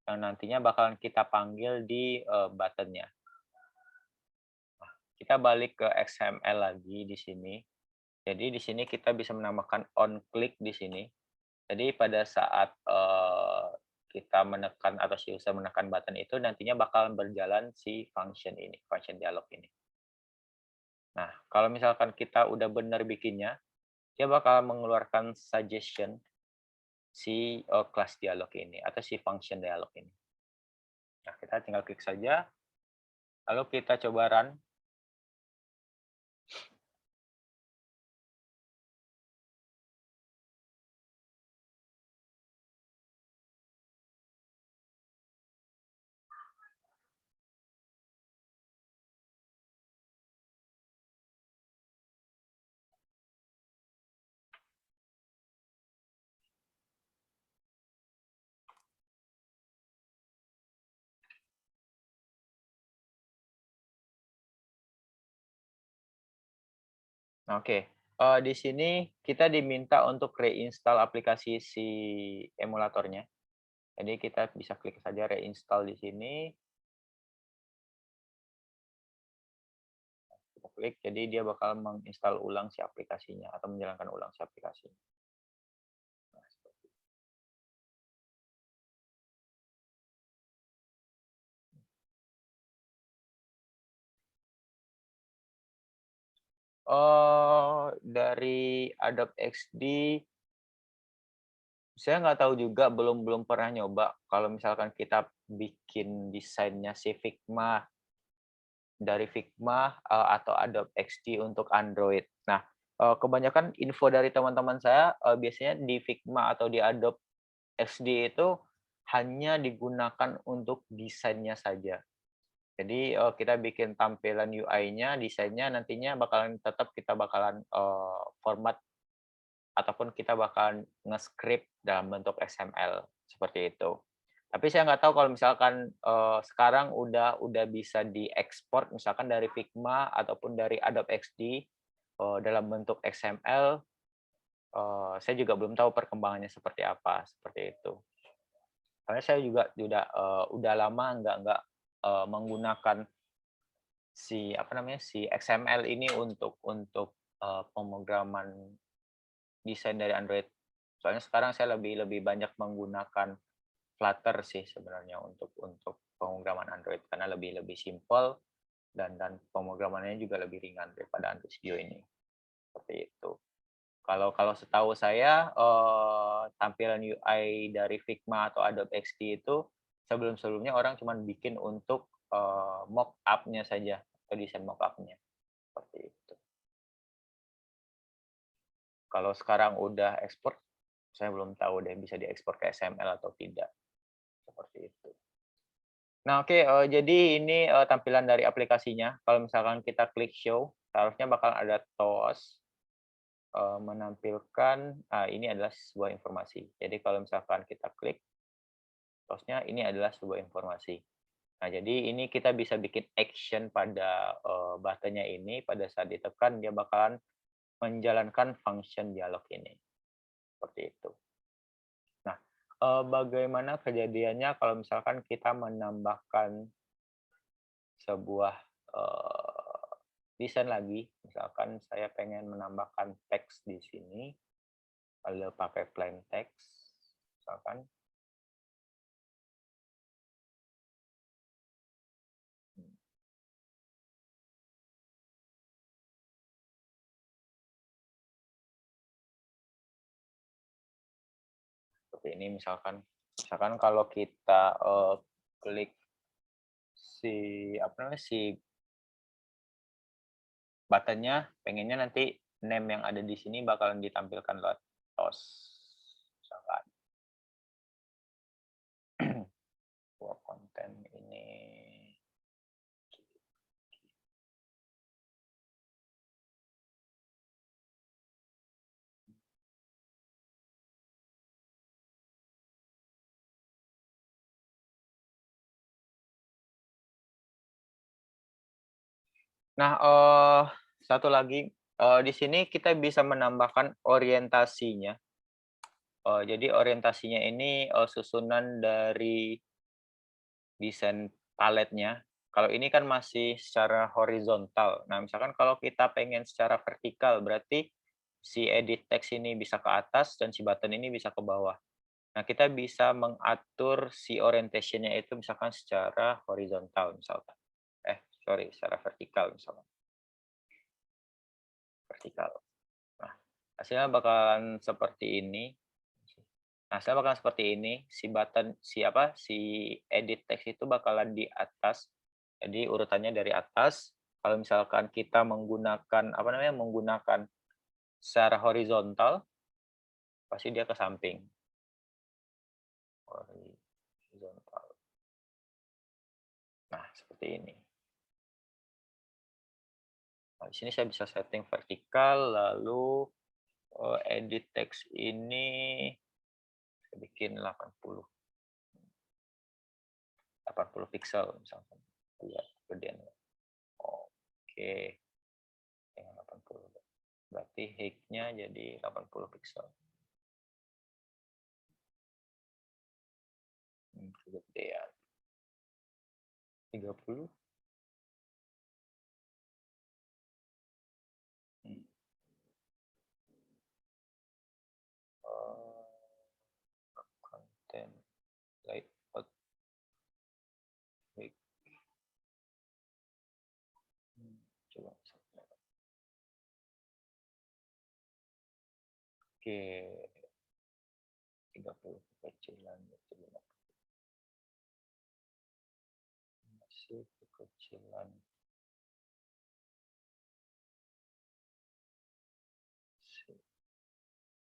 [SPEAKER 1] yang nantinya bakalan kita panggil di buttonnya. Nah, kita balik ke XML lagi di sini. Jadi di sini kita bisa menambahkan on click di sini. Jadi pada saat kita menekan atau si user menekan button itu nantinya bakalan berjalan si function ini, function dialog ini. Nah, kalau misalkan kita udah benar bikinnya, dia bakal mengeluarkan suggestion si kelas dialog ini atau si function dialog ini. Nah, kita tinggal klik saja, lalu kita coba run. Nah, oke. Di sini kita diminta untuk reinstall aplikasi si emulatornya. Jadi kita bisa klik saja reinstall di sini. klik, jadi dia bakal menginstal ulang si aplikasinya atau menjalankan ulang si aplikasinya. Nah, seperti itu. Dari Adobe XD, saya nggak tahu juga, belum pernah nyoba. Kalau misalkan kita bikin desainnya si Figma, dari Figma atau Adobe XD untuk Android. Nah, kebanyakan info dari teman-teman saya biasanya di Figma atau di Adobe XD itu hanya digunakan untuk desainnya saja. Jadi kita bikin tampilan UI-nya, desainnya nantinya bakalan tetap kita bakalan format ataupun kita bakalan nge-script dalam bentuk XML seperti itu. Tapi saya nggak tahu kalau misalkan sekarang udah bisa diekspor misalkan dari Figma ataupun dari Adobe XD dalam bentuk XML. Saya juga belum tahu perkembangannya seperti apa, seperti itu. Karena saya juga udah lama nggak menggunakan si XML ini untuk pemrograman desain dari Android. Soalnya sekarang saya lebih banyak menggunakan Flutter sih sebenarnya untuk pemrograman Android karena lebih simple dan pemrogramannya juga lebih ringan daripada Android Studio ini. Seperti itu. Kalau setahu saya tampilan UI dari Figma atau Adobe XD itu sebelumnya orang cuma bikin untuk mock up-nya saja atau desain mock up-nya. Seperti itu. Kalau sekarang udah ekspor, saya belum tahu deh bisa diekspor ke XML atau tidak. Seperti itu. Nah, oke, jadi ini tampilan dari aplikasinya. Kalau misalkan kita klik show, seharusnya bakal ada TOS menampilkan, ini adalah sebuah informasi. Jadi kalau misalkan kita klik TOS-nya, ini adalah sebuah informasi. Nah, jadi ini kita bisa bikin action pada button-nya ini, pada saat ditekan dia bakalan menjalankan function dialog ini. Seperti itu. Nah, bagaimana kejadiannya kalau misalkan kita menambahkan sebuah desain lagi, misalkan saya pengen menambahkan teks di sini, lalu pakai plain text, misalkan. Seperti ini misalkan kalau kita klik si buttonnya, pengennya nanti name yang ada di sini bakalan ditampilkan lewat TOS. Misalkan buat konten ini. Nah, satu lagi, di sini kita bisa menambahkan orientasinya. Jadi orientasinya ini susunan dari desain paletnya. Kalau ini kan masih secara horizontal. Nah, misalkan kalau kita pengen secara vertikal, berarti si edit text ini bisa ke atas dan si button ini bisa ke bawah. Nah, kita bisa mengatur si orientation-nya itu misalkan secara horizontal misalkan. Secara vertikal misalkan. Vertikal. Nah, hasilnya bakalan seperti ini. Nah, hasilnya bakalan seperti ini. Si button, si edit text itu bakalan di atas. Jadi urutannya dari atas. Kalau misalkan kita menggunakan menggunakan secara horizontal, pasti dia ke samping. Horizontal. Nah, seperti ini. Nah, di sini saya bisa setting vertikal, lalu edit text ini saya bikin 80 pixel misalkan. Lihat gedeannya. Oke. Dengan 80. Berarti height-nya jadi 80 pixel. Kegedean. 30. then layout baik. Coba oke 30 kecilan masih kecilan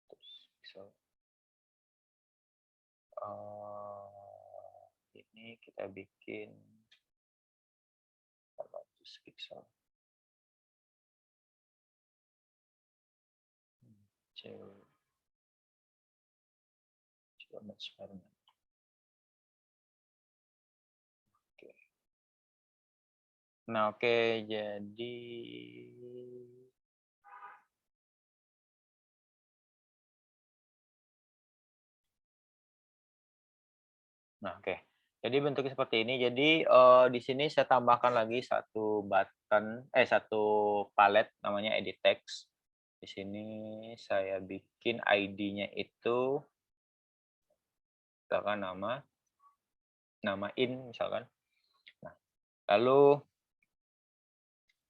[SPEAKER 1] terus pixel ini kita bikin 400 pixel coba match-nya. Oke. Nah, oke, jadi oke. Jadi bentuknya seperti ini. Jadi di sini saya tambahkan lagi satu satu palet namanya edit text. Di sini saya bikin ID-nya itu misalkan nama in misalkan. Nah, lalu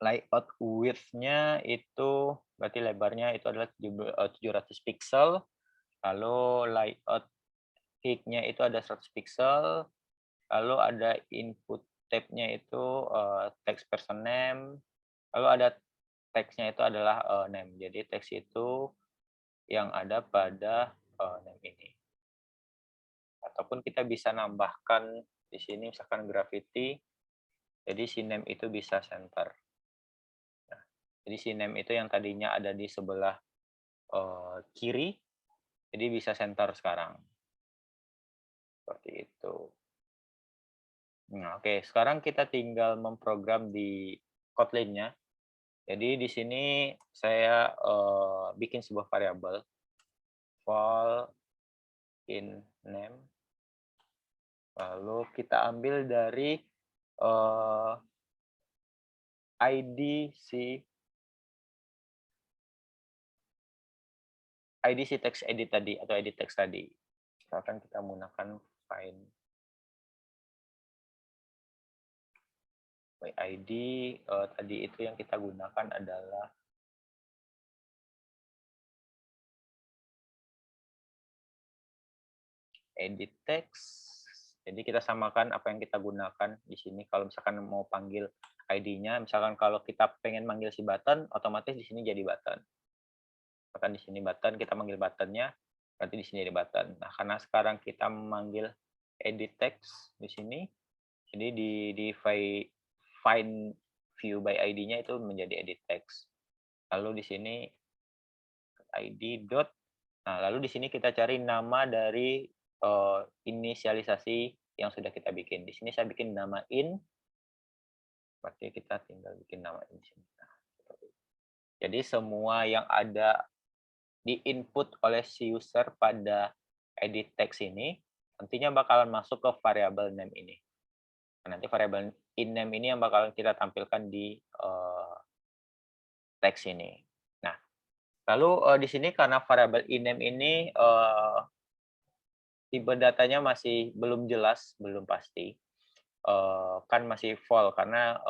[SPEAKER 1] layout width-nya itu berarti lebarnya itu adalah 700 pixel. Lalu layout height-nya itu ada 100 pixel. Lalu ada input tab-nya itu text person name. Lalu ada text-nya itu adalah name. Jadi teks itu yang ada pada name ini. Ataupun kita bisa nambahkan di sini misalkan graffiti. Jadi si name itu bisa center. Nah, jadi si name itu yang tadinya ada di sebelah kiri, jadi bisa center sekarang. Seperti itu. Nah, oke, sekarang kita tinggal memprogram di Kotlin-nya. Jadi di sini saya bikin sebuah variabel val in name. Lalu kita ambil dari ID si text edit tadi atau edit text tadi. Misalkan kita menggunakan find by ID tadi itu yang kita gunakan adalah edit text. Jadi kita samakan apa yang kita gunakan di sini. Kalau misalkan mau panggil ID-nya, misalkan kalau kita pengen manggil si button, otomatis di sini jadi button. Misalkan di sini button, kita manggil buttonnya, berarti di sini jadi button. Nah, karena sekarang kita memanggil edit text di sini, jadi di find view by ID-nya itu menjadi edit text. Lalu di sini ID dot. Nah, lalu di sini kita cari nama dari inisialisasi yang sudah kita bikin. Di sini saya bikin nama in. Berarti kita tinggal bikin nama in sini. Nah, jadi semua yang ada di input oleh si user pada edit text ini nantinya bakalan masuk ke variabel name ini. Nanti variabel in name ini yang bakalan kita tampilkan di teks ini. Nah, lalu di sini karena variabel in name ini tipe datanya masih belum jelas, belum pasti, kan masih val karena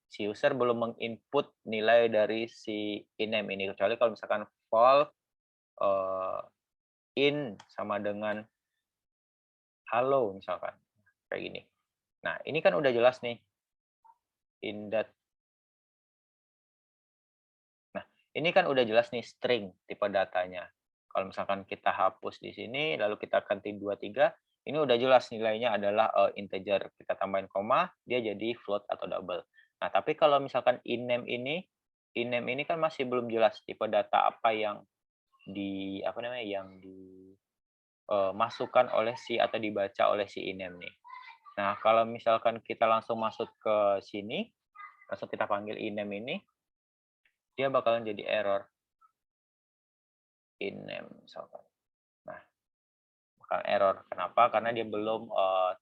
[SPEAKER 1] si user belum menginput nilai dari si in-name ini, kecuali kalau misalkan val in sama dengan halo misalkan, kayak gini. Nah, ini kan udah jelas nih, in that. Nah, ini kan udah jelas nih string tipe datanya. Kalau misalkan kita hapus di sini, lalu kita ganti 23, ini udah jelas nilainya adalah integer. Kita tambahin koma, dia jadi float atau double. Nah, tapi kalau misalkan in-name ini kan masih belum jelas tipe data apa yang dimasukkan oleh si atau dibaca oleh si in-name nih. Nah, kalau misalkan kita langsung masuk ke sini, langsung kita panggil in-name ini, dia bakalan jadi error. In-name misalkan. Nah, bakal error. Kenapa? Karena dia belum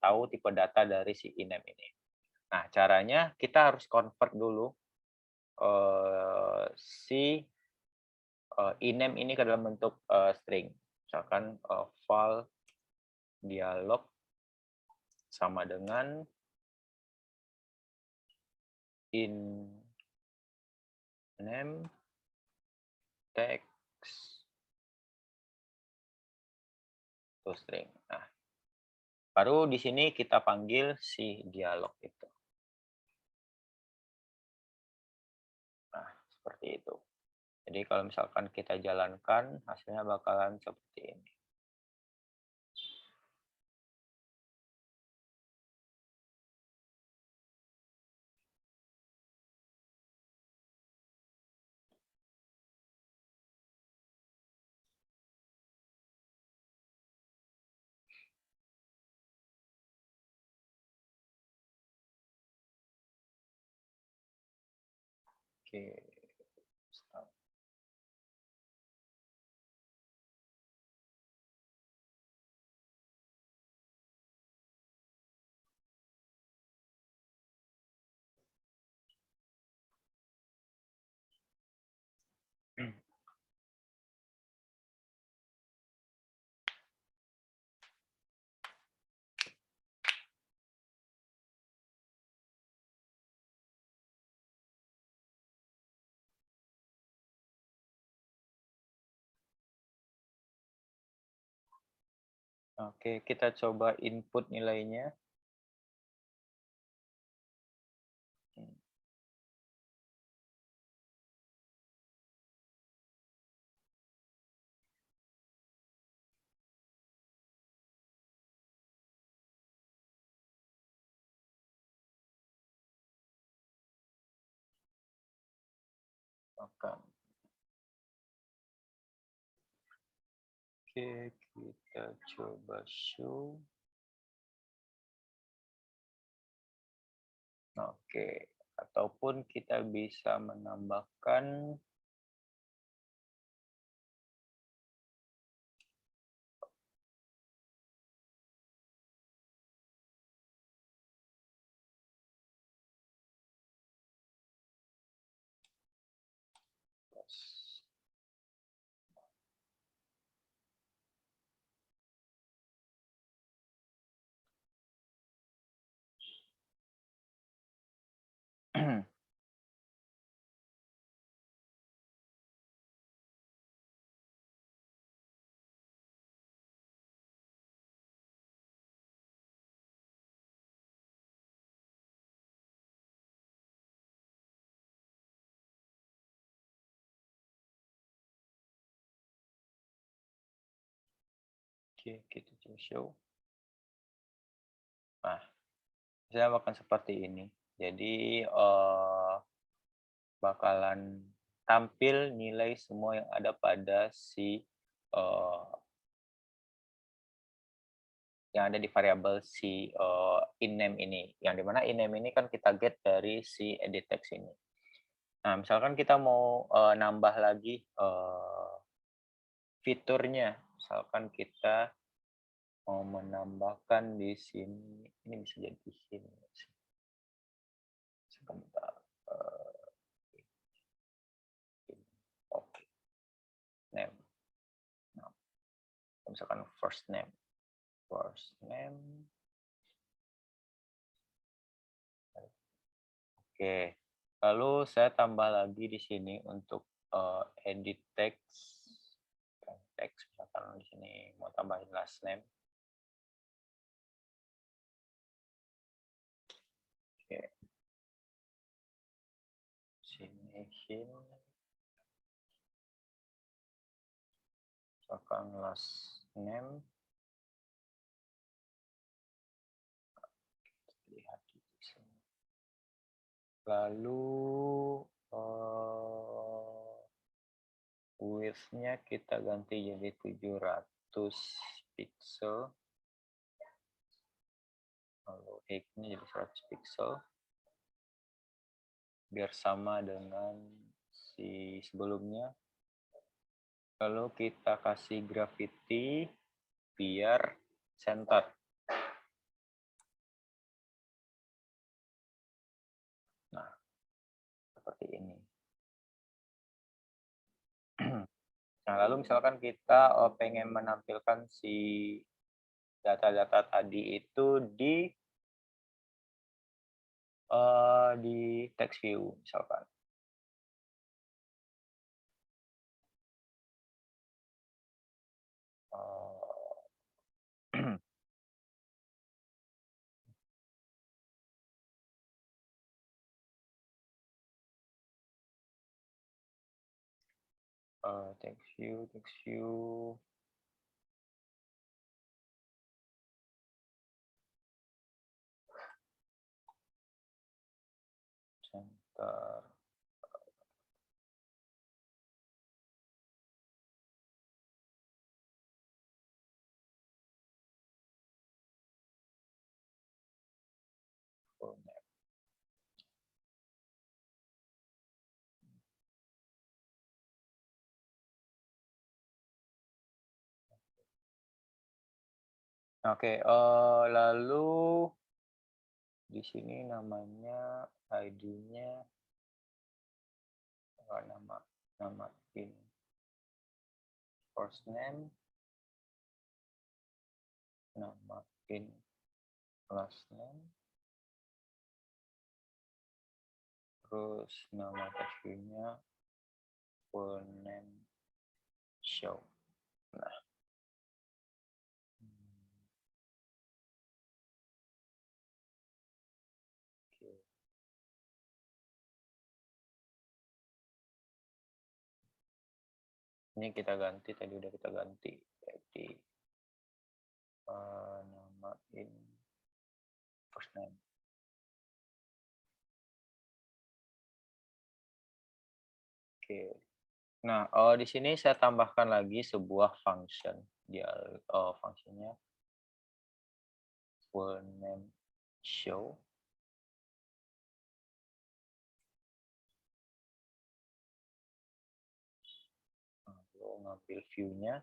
[SPEAKER 1] tahu tipe data dari si in-name ini. Nah, caranya kita harus convert dulu si in-name ini ke dalam bentuk string. Misalkan val dialog sama dengan in name text to string. Nah, baru di sini kita panggil si dialog itu. Nah, seperti itu. Jadi kalau misalkan kita jalankan, hasilnya bakalan seperti ini. Oke. Stop. Oke, kita coba input nilainya. Oke, kita coba show. Oke, ataupun kita bisa menambahkan Oke, kita coba show. Nah, saya akan seperti ini. Jadi bakalan tampil nilai semua yang ada pada si yang ada di variabel si in-name ini. Yang dimana in-name ini kan kita get dari si edit text ini. Nah, misalkan kita mau nambah lagi fiturnya. Misalkan kita mau menambahkan di sini, ini bisa jadi di sini. Sebentar. Oke. Name. Nah, misalkan first name. Oke. Lalu saya tambah lagi di sini untuk edit text. Teks misalkan di sini mau tambahin last name. Oke. Sini misalkan last name. Lihat di sini. Lalu width-nya kita ganti jadi 700 pixel. Lalu height-nya jadi 100 pixel. Biar sama dengan si sebelumnya. Lalu kita kasih gravity biar center. Nah, seperti ini. Nah, lalu misalkan kita pengen menampilkan si data-data tadi itu di text view misalkan. Text view. Center. Full name. Oke, lalu di sini namanya ID-nya nama in first name, nama in last name, terus nama text view-nya full name show. Nah, oke. Ini kita ganti, tadi udah kita ganti. Jadi nama in first name. Oke. Nah, di sini saya tambahkan lagi sebuah function. Dia fungsinya full name show. Lalu ngambil view-nya.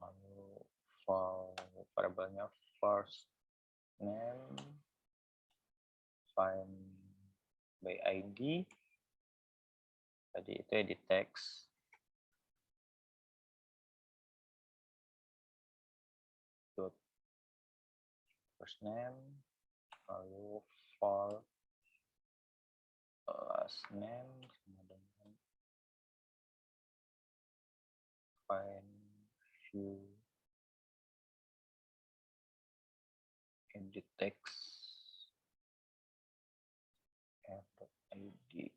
[SPEAKER 1] Lalu variabelnya first name find by ID. Tadi itu edit text. Dot first name, lalu for last name sama dengan find view edit text ID.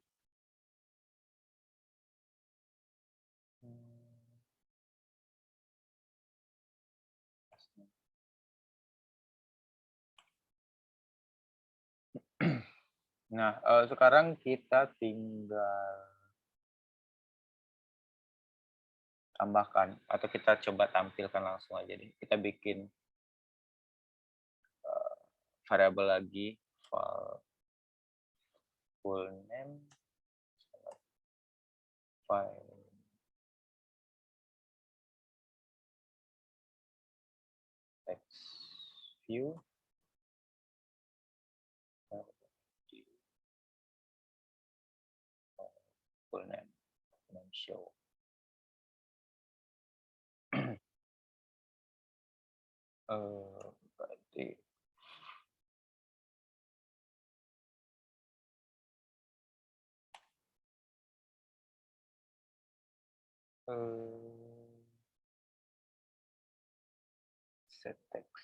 [SPEAKER 1] Nah, sekarang kita tinggal tambahkan atau kita coba tampilkan langsung aja deh. Kita bikin variabel lagi full name file text view full name show. Berarti set text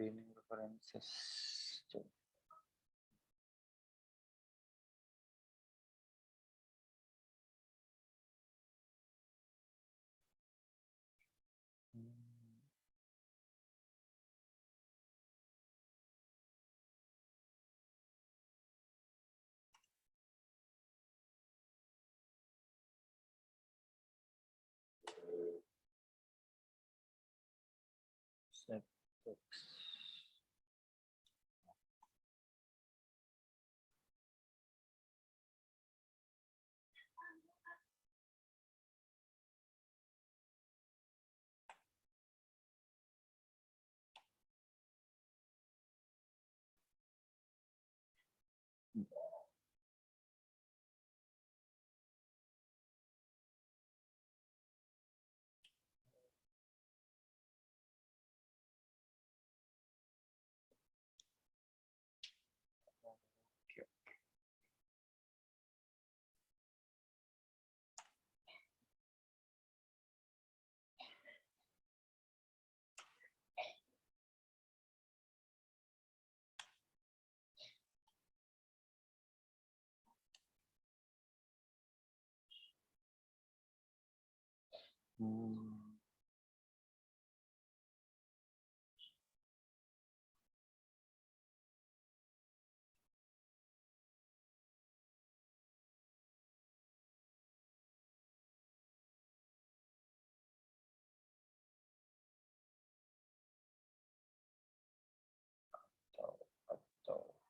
[SPEAKER 1] Screening references. Coba. Atau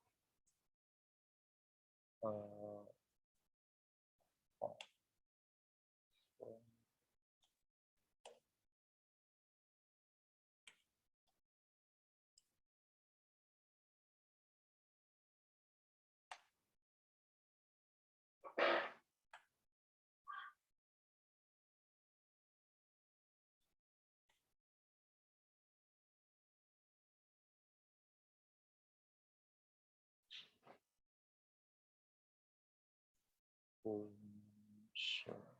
[SPEAKER 1] sure.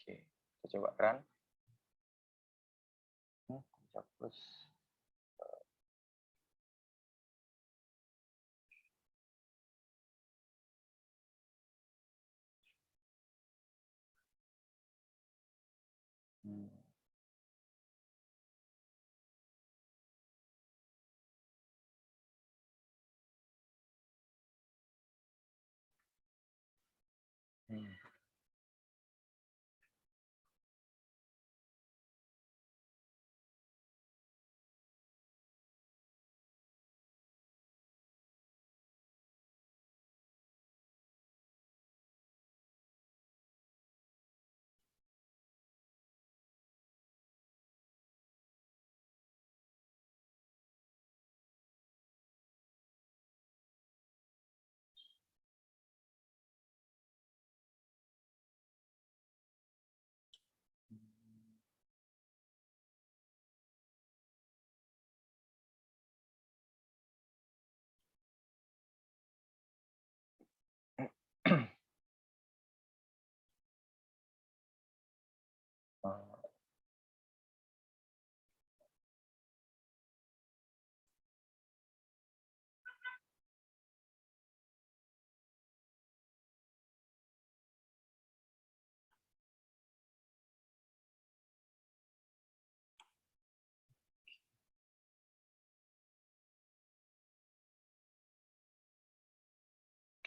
[SPEAKER 1] Oke, kita coba run. Hapus.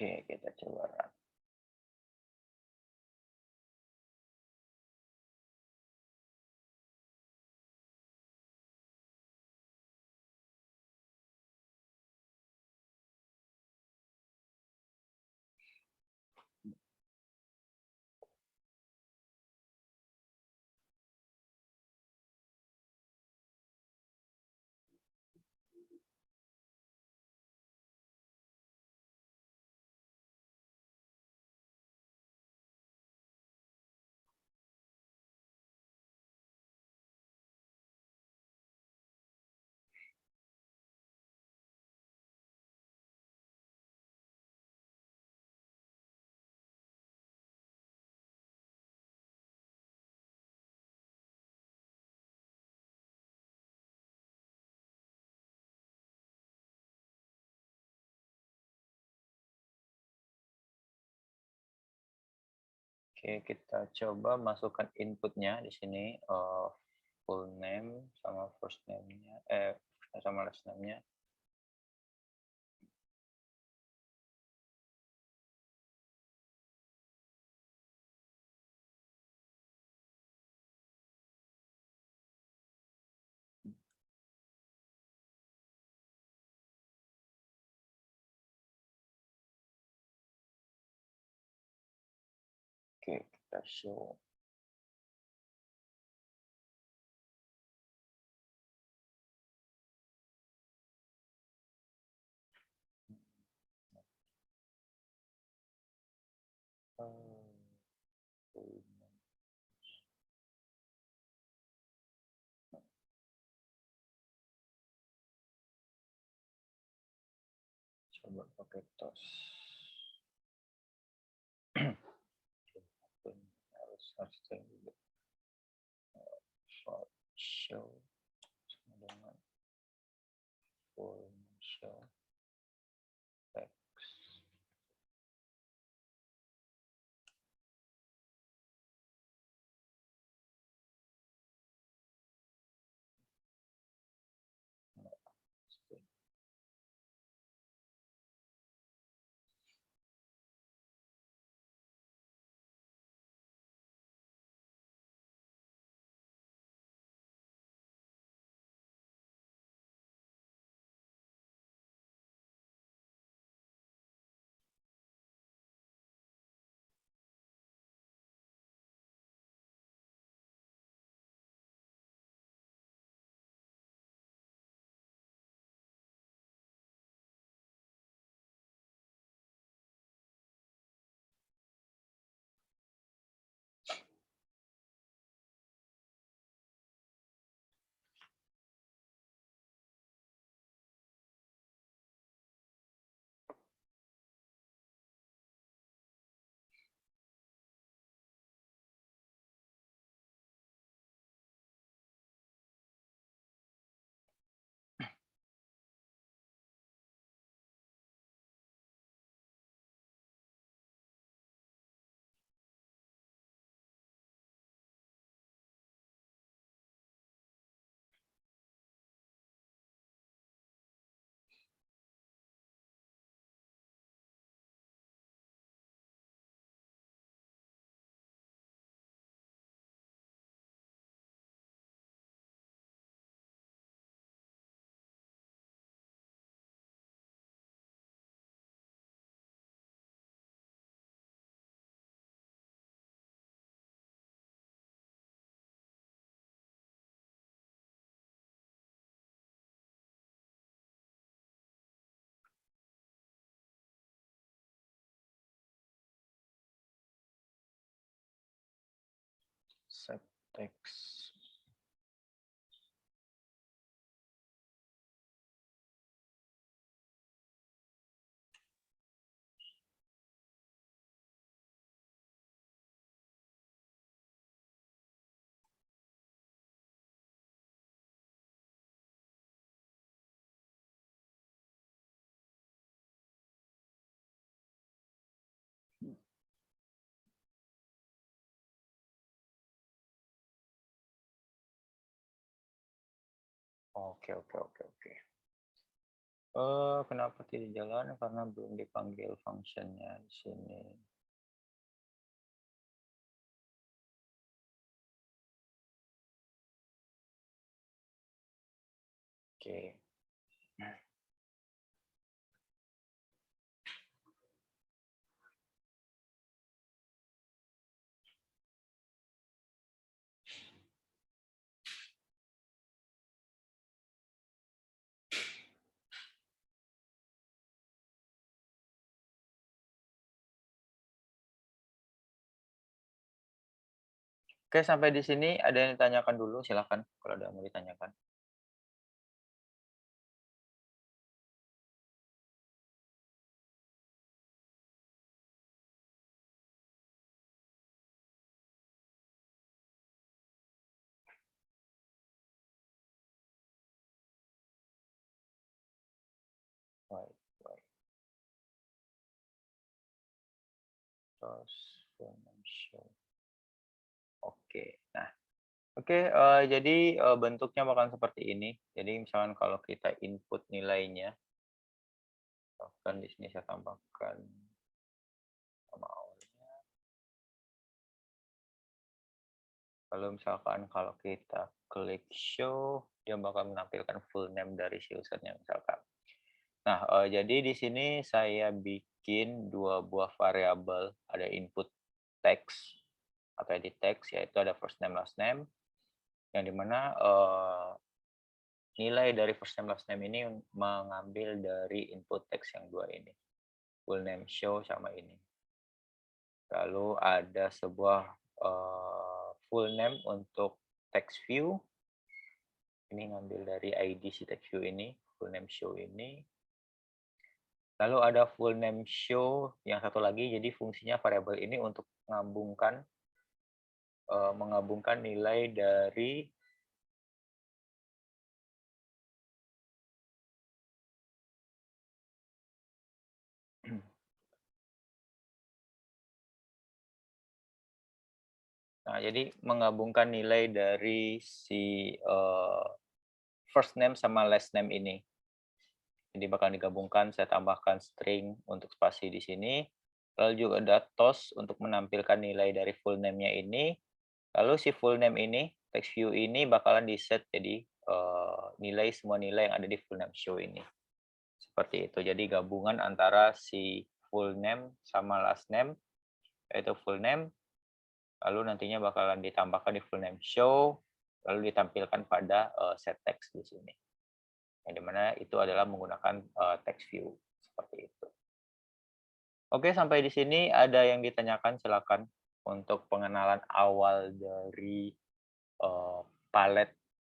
[SPEAKER 1] Oke, kita coba run. Oke, kita coba masukkan inputnya di sini, full name sama first name-nya, sama last name-nya. Oke, kita show. Full name. Coba pakai tos. Harus juga. Show sama dengan full show text. Set text. Oke, oke, oke, oke. Kenapa tidak jalan? Karena belum dipanggil functionnya di sini. Oke. Oke, sampai di sini ada yang ditanyakan dulu, silakan kalau ada yang mau ditanyakan. Baik, baik. Terus, show. Oke. Nah, oke, jadi bentuknya bakalan seperti ini. Jadi misalkan kalau kita input nilainya, bahkan di sini saya tambahkan nama awalnya. Lalu misalkan kalau kita klik show, dia bakal menampilkan full name dari si usernya misalkan. Nah, jadi di sini saya bikin 2 buah variabel, ada input text atau edit text, yaitu ada first name last name, yang dimana nilai dari first name last name ini mengambil dari input text yang 2 ini, full name show sama ini. Lalu ada sebuah full name untuk text view, ini ngambil dari ID si text view ini, full name show ini. Lalu ada full name show yang satu lagi, jadi fungsinya variabel ini untuk menggabungkan nilai dari menggabungkan nilai dari si first name sama last name ini. Jadi bakal digabungkan, saya tambahkan string untuk spasi di sini. Lalu juga ada toss untuk menampilkan nilai dari full name-nya ini. Lalu si full name ini, text view ini bakalan di-set jadi semua nilai yang ada di full name show ini. Seperti itu. Jadi gabungan antara si full name sama last name, yaitu full name, lalu nantinya bakalan ditambahkan di full name show, lalu ditampilkan pada set text di sini. Yang dimana itu adalah menggunakan text view seperti itu. Oke, sampai di sini ada yang ditanyakan, silakan untuk pengenalan awal dari palet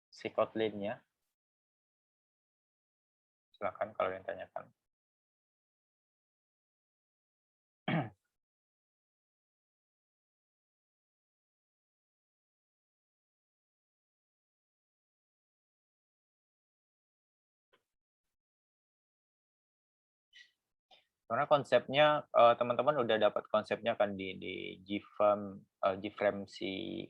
[SPEAKER 1] si Kotlin-nya. Silakan kalau yang tanyakan. Karena konsepnya teman-teman udah dapat konsepnya kan di JFrame si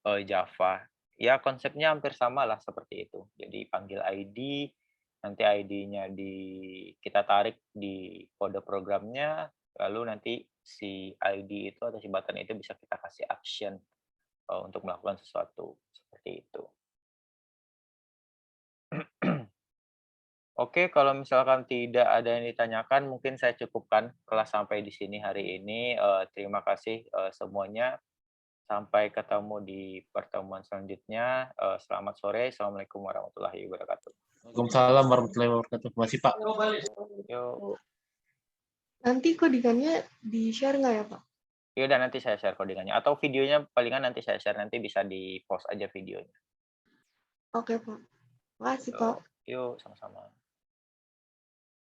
[SPEAKER 1] Java. Ya konsepnya hampir sama lah seperti itu. Jadi panggil ID, nanti ID-nya kita tarik di kode programnya, lalu nanti si ID itu atau si button itu bisa kita kasih action untuk melakukan sesuatu seperti itu. Oke, kalau misalkan tidak ada yang ditanyakan, mungkin saya cukupkan kelas sampai di sini hari ini. Terima kasih semuanya. Sampai ketemu di pertemuan selanjutnya. Selamat sore. Assalamualaikum warahmatullahi wabarakatuh.
[SPEAKER 5] Waalaikumsalam warahmatullahi wabarakatuh. Terima kasih, Pak.
[SPEAKER 1] Yuk.
[SPEAKER 7] Nanti codingannya di-share nggak ya, Pak?
[SPEAKER 1] Yaudah, nanti saya share codingannya. Atau videonya palingan nanti saya share. Nanti bisa di-post aja videonya.
[SPEAKER 7] Oke, Pak. Makasih, Pak.
[SPEAKER 1] Yuk, sama-sama.